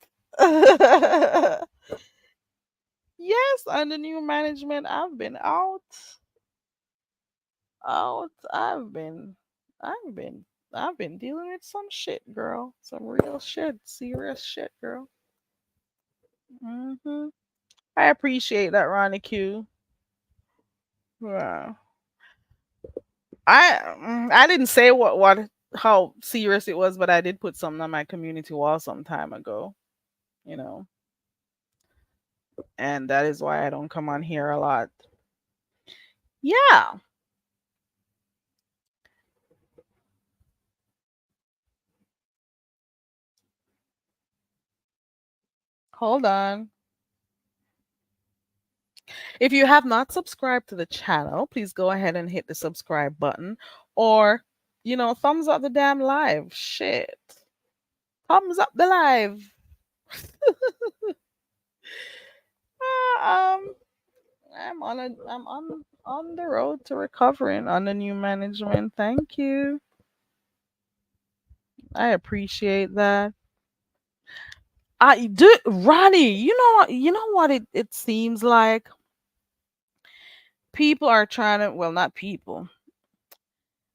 Yes, under new management, I've been out. Out. I've been I've been dealing with some shit, girl. Some real shit, serious shit, girl. Hmm. I appreciate that, Ronnie Q. Wow. I didn't say what how serious it was, but I did put something on my community wall some time ago, you know, and that is why I don't come on here a lot. Yeah. Hold on. If you have not subscribed to the channel, please go ahead and hit the subscribe button or, thumbs up the damn live. Shit. Thumbs up the live. um, I'm on the road to recovering under new management. Thank you. I appreciate that. I do, Ronnie. You know what it seems like people are trying to, well, not people,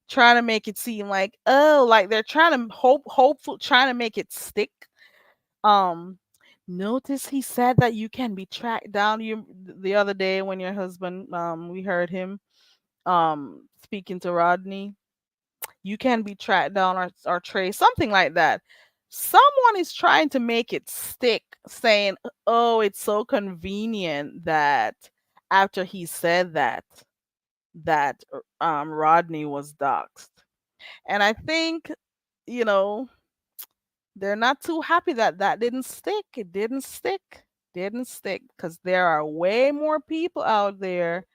trying to make it seem like, oh, like they're trying to hopeful trying to make it stick. Um Notice he said that you can be tracked down. You The other day when your husband, we heard him speaking to Rodney, you can be tracked down or traced, something like that. Someone is trying to make it stick, saying, oh, it's so convenient that after he said that Rodney was doxxed. And I think, you know, they're not too happy that that didn't stick. It didn't stick. Didn't stick because there are way more people out there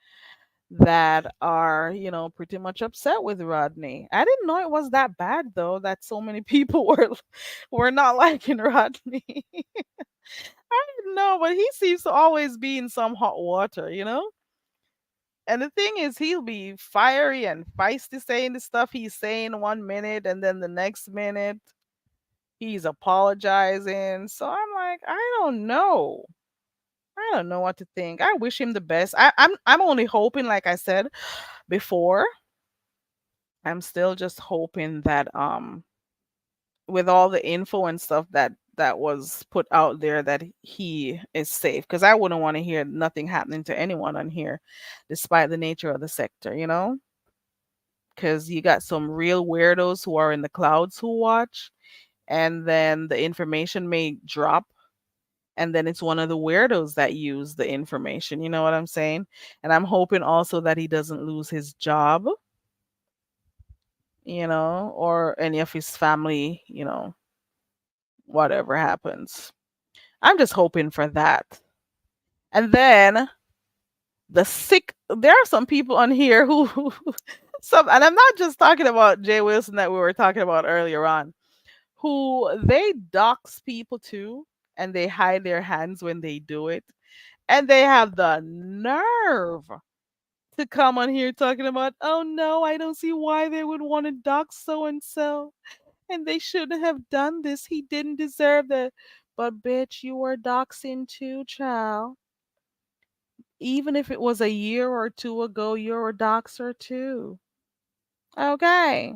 that are, pretty much upset with Rodney. I didn't know it was that bad though, that so many people were not liking Rodney. I didn't know, but he seems to always be in some hot water. And the thing is, he'll be fiery and feisty saying the stuff he's saying 1 minute, and then the next minute he's apologizing. So I'm like, I don't know. I don't know what to think. I wish him the best. I'm only hoping, like I said before, I'm still just hoping that with all the info and stuff that was put out there that he is safe, because I wouldn't want to hear nothing happening to anyone on here despite the nature of the sector, you know? Because you got some real weirdos who are in the clouds who watch, and then the information may drop, and then it's one of the weirdos that use the information, you know what I'm saying? And I'm hoping also that he doesn't lose his job, or any of his family, whatever happens. I'm just hoping for that. And then there are some people on here who some, and I'm not just talking about Jay Wilson that we were talking about earlier on, who they dox people too, and they hide their hands when they do it. And they have the nerve to come on here talking about, oh no, I don't see why they would want to dox so and so. And they shouldn't have done this. He didn't deserve that. But bitch, you were doxing too, child. Even if it was a year or two ago, you're a doxer too. Okay.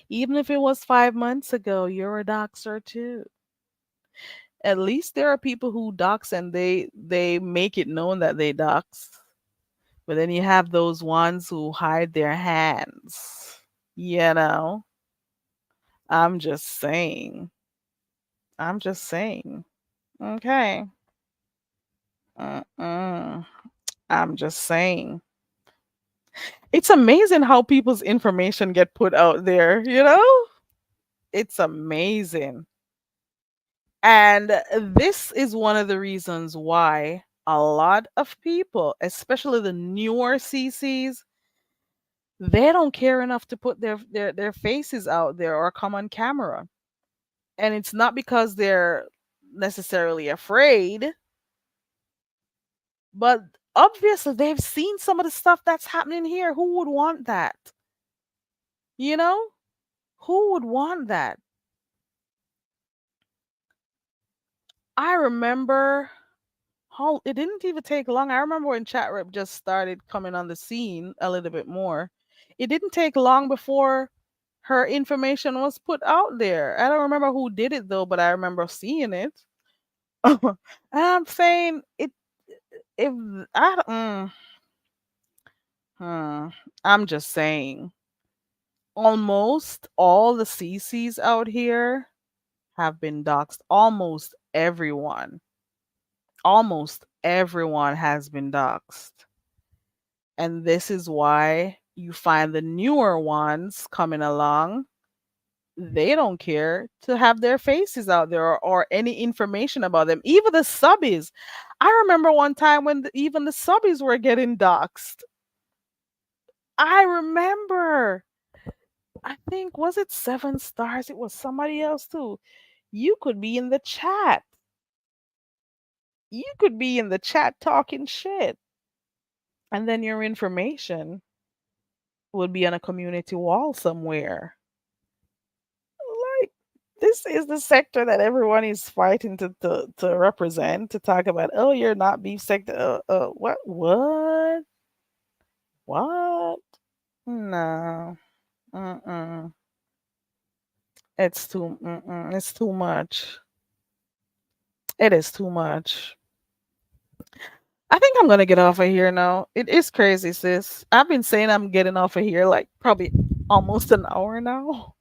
Even if it was 5 months ago, you're a doxer too. At least there are people who dox and they make it known that they dox. But then you have those ones who hide their hands. You know, I'm just saying. I'm just saying. Okay. Mm-mm. I'm just saying. It's amazing how people's information get put out there, you know? It's amazing. And this is one of the reasons why a lot of people, especially the newer CCs, they don't care enough to put their faces out there or come on camera. And it's not because they're necessarily afraid, but obviously they've seen some of the stuff that's happening here. Who would want that? You know? Who would want that? I remember how it didn't even take long. I remember when Chat Rep just started coming on the scene a little bit more. It didn't take long before her information was put out there. I don't remember who did it though, but I remember seeing it. And I'm saying it. If I, hmm, I'm just saying, almost all the CCs out here have been doxxed. Almost everyone has been doxxed. And this is why you find the newer ones coming along. They don't care to have their faces out there, or any information about them. Even the subbies. I remember one time when even the subbies were getting doxxed. I remember. I think, was it Seven Stars? It was somebody else too. You could be in the chat. You could be in the chat talking shit. And then your information would be on a community wall somewhere. Like, this is the sector that everyone is fighting to represent, to talk about. Oh, you're not beef sector. What? What? What? No. Mm-mm. It's too much. It is too much. I think I'm gonna get off of here now. It is crazy, sis. I've been saying I'm getting off of here like probably almost an hour now.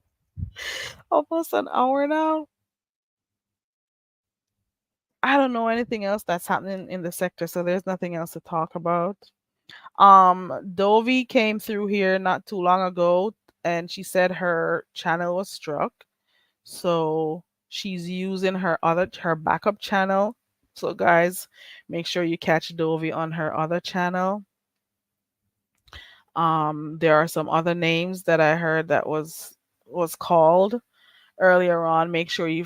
Almost an hour now. I don't know anything else that's happening in the sector, so there's nothing else to talk about. Dovey came through here not too long ago, and she said her channel was struck. So she's using her backup channel. So guys, make sure you catch Dovey on her other channel. There are some other names that I heard that was called earlier on. Make sure you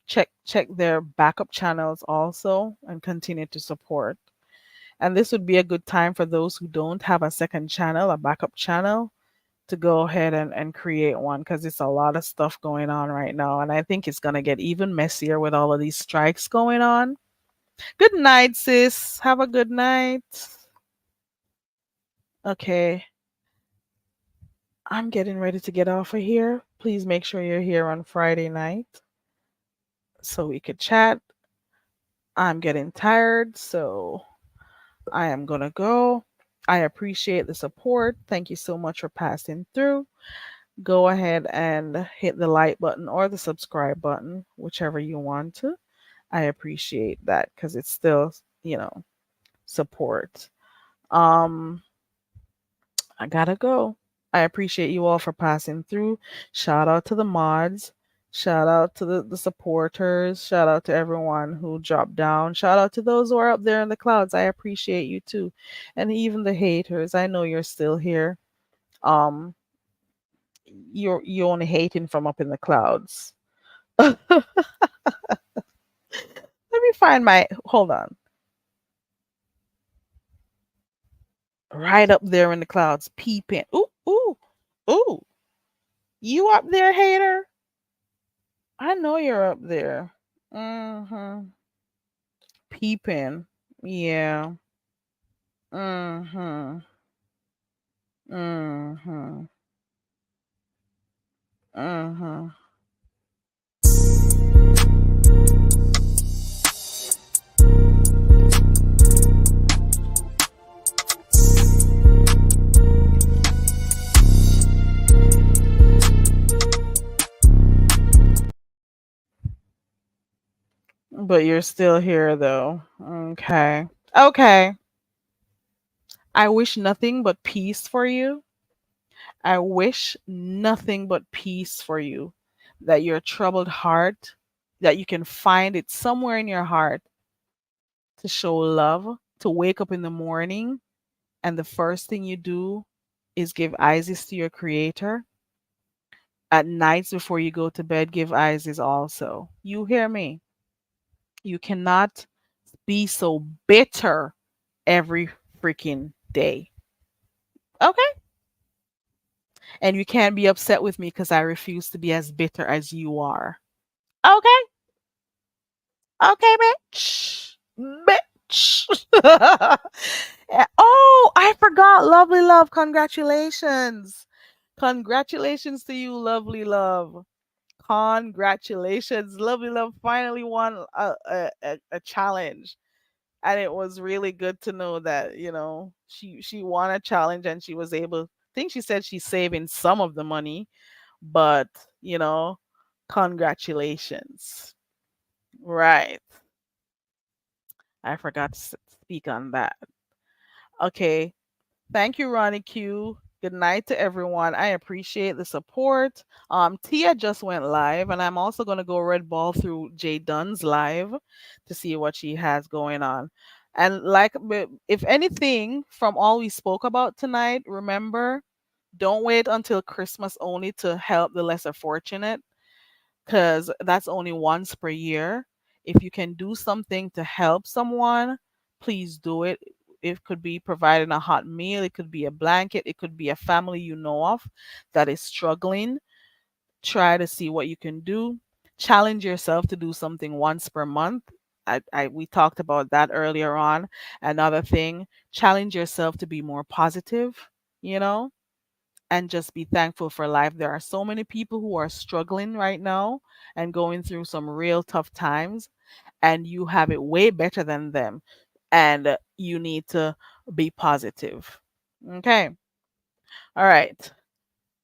check their backup channels also, and continue to support. And this would be a good time for those who don't have a second channel, a backup channel, to go ahead and create one, because it's a lot of stuff going on right now. And I think it's going to get even messier with all of these strikes going on. Good night, sis. Have a good night. Okay, I'm getting ready to get off of here. Please make sure you're here on Friday night so we could chat. I'm getting tired, so I am going to go. I appreciate the support. Thank you so much for passing through. Go ahead and hit the like button or the subscribe button, whichever you want to. I appreciate that because it's still, support. Um, I gotta go. I appreciate you all for passing through. Shout out to the mods. Shout out to the supporters. Shout out to everyone who dropped down. Shout out to those who are up there in the clouds. I appreciate you too. And even the haters. I know you're still here. Um, you're only hating from up in the clouds. Let me find my hold on. Right up there in the clouds, peeping. Ooh, ooh, ooh. You up there, hater? I know you're up there. Mm-hmm. Peeping. Yeah. Mm-hmm. Mm-hmm. Mm-hmm. But you're still here though. Okay. Okay. I wish nothing but peace for you. I wish nothing but peace for you. That your troubled heart, that you can find it somewhere in your heart to show love, to wake up in the morning and the first thing you do is give Isis to your creator. At nights before you go to bed, give Isis also. You hear me? You cannot be so bitter every freaking day. Okay? And you can't be upset with me because I refuse to be as bitter as you are. Okay? Okay, bitch. Bitch. Oh, I forgot. Lovely love. Congratulations. Congratulations to you, lovely love. Congratulations. Lovely love finally won a challenge. And it was really good to know that, she won a challenge and she was able, I think she said she's saving some of the money, but, you know, congratulations. Right. I forgot to speak on that. Okay. Thank you, Ronnie Q. Good night to everyone. I appreciate the support. Tia just went live, and I'm also going to go red ball through Jay Dunn's live to see what she has going on. And if anything from all we spoke about tonight, remember, don't wait until Christmas only to help the lesser fortunate, because that's only once per year. If you can do something to help someone, please do it. It could be providing a hot meal, it could be a blanket, it could be a family you know of that is struggling. Try to see what you can do. Challenge yourself to do something once per month. We talked about that earlier on. Another thing, challenge yourself to be more positive, you know, and just be thankful for life. There are so many people who are struggling right now and going through some real tough times, and you have it way better than them. And you need to be positive. Okay. All right.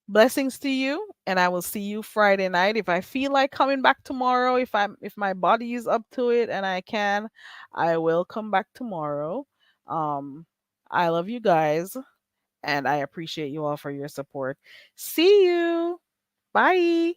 Blessings to you, and I will see you Friday night. If I feel like coming back tomorrow, if my body is up to it and I can, I will come back tomorrow. Um I love you guys and I appreciate you all for your support. See you. Bye.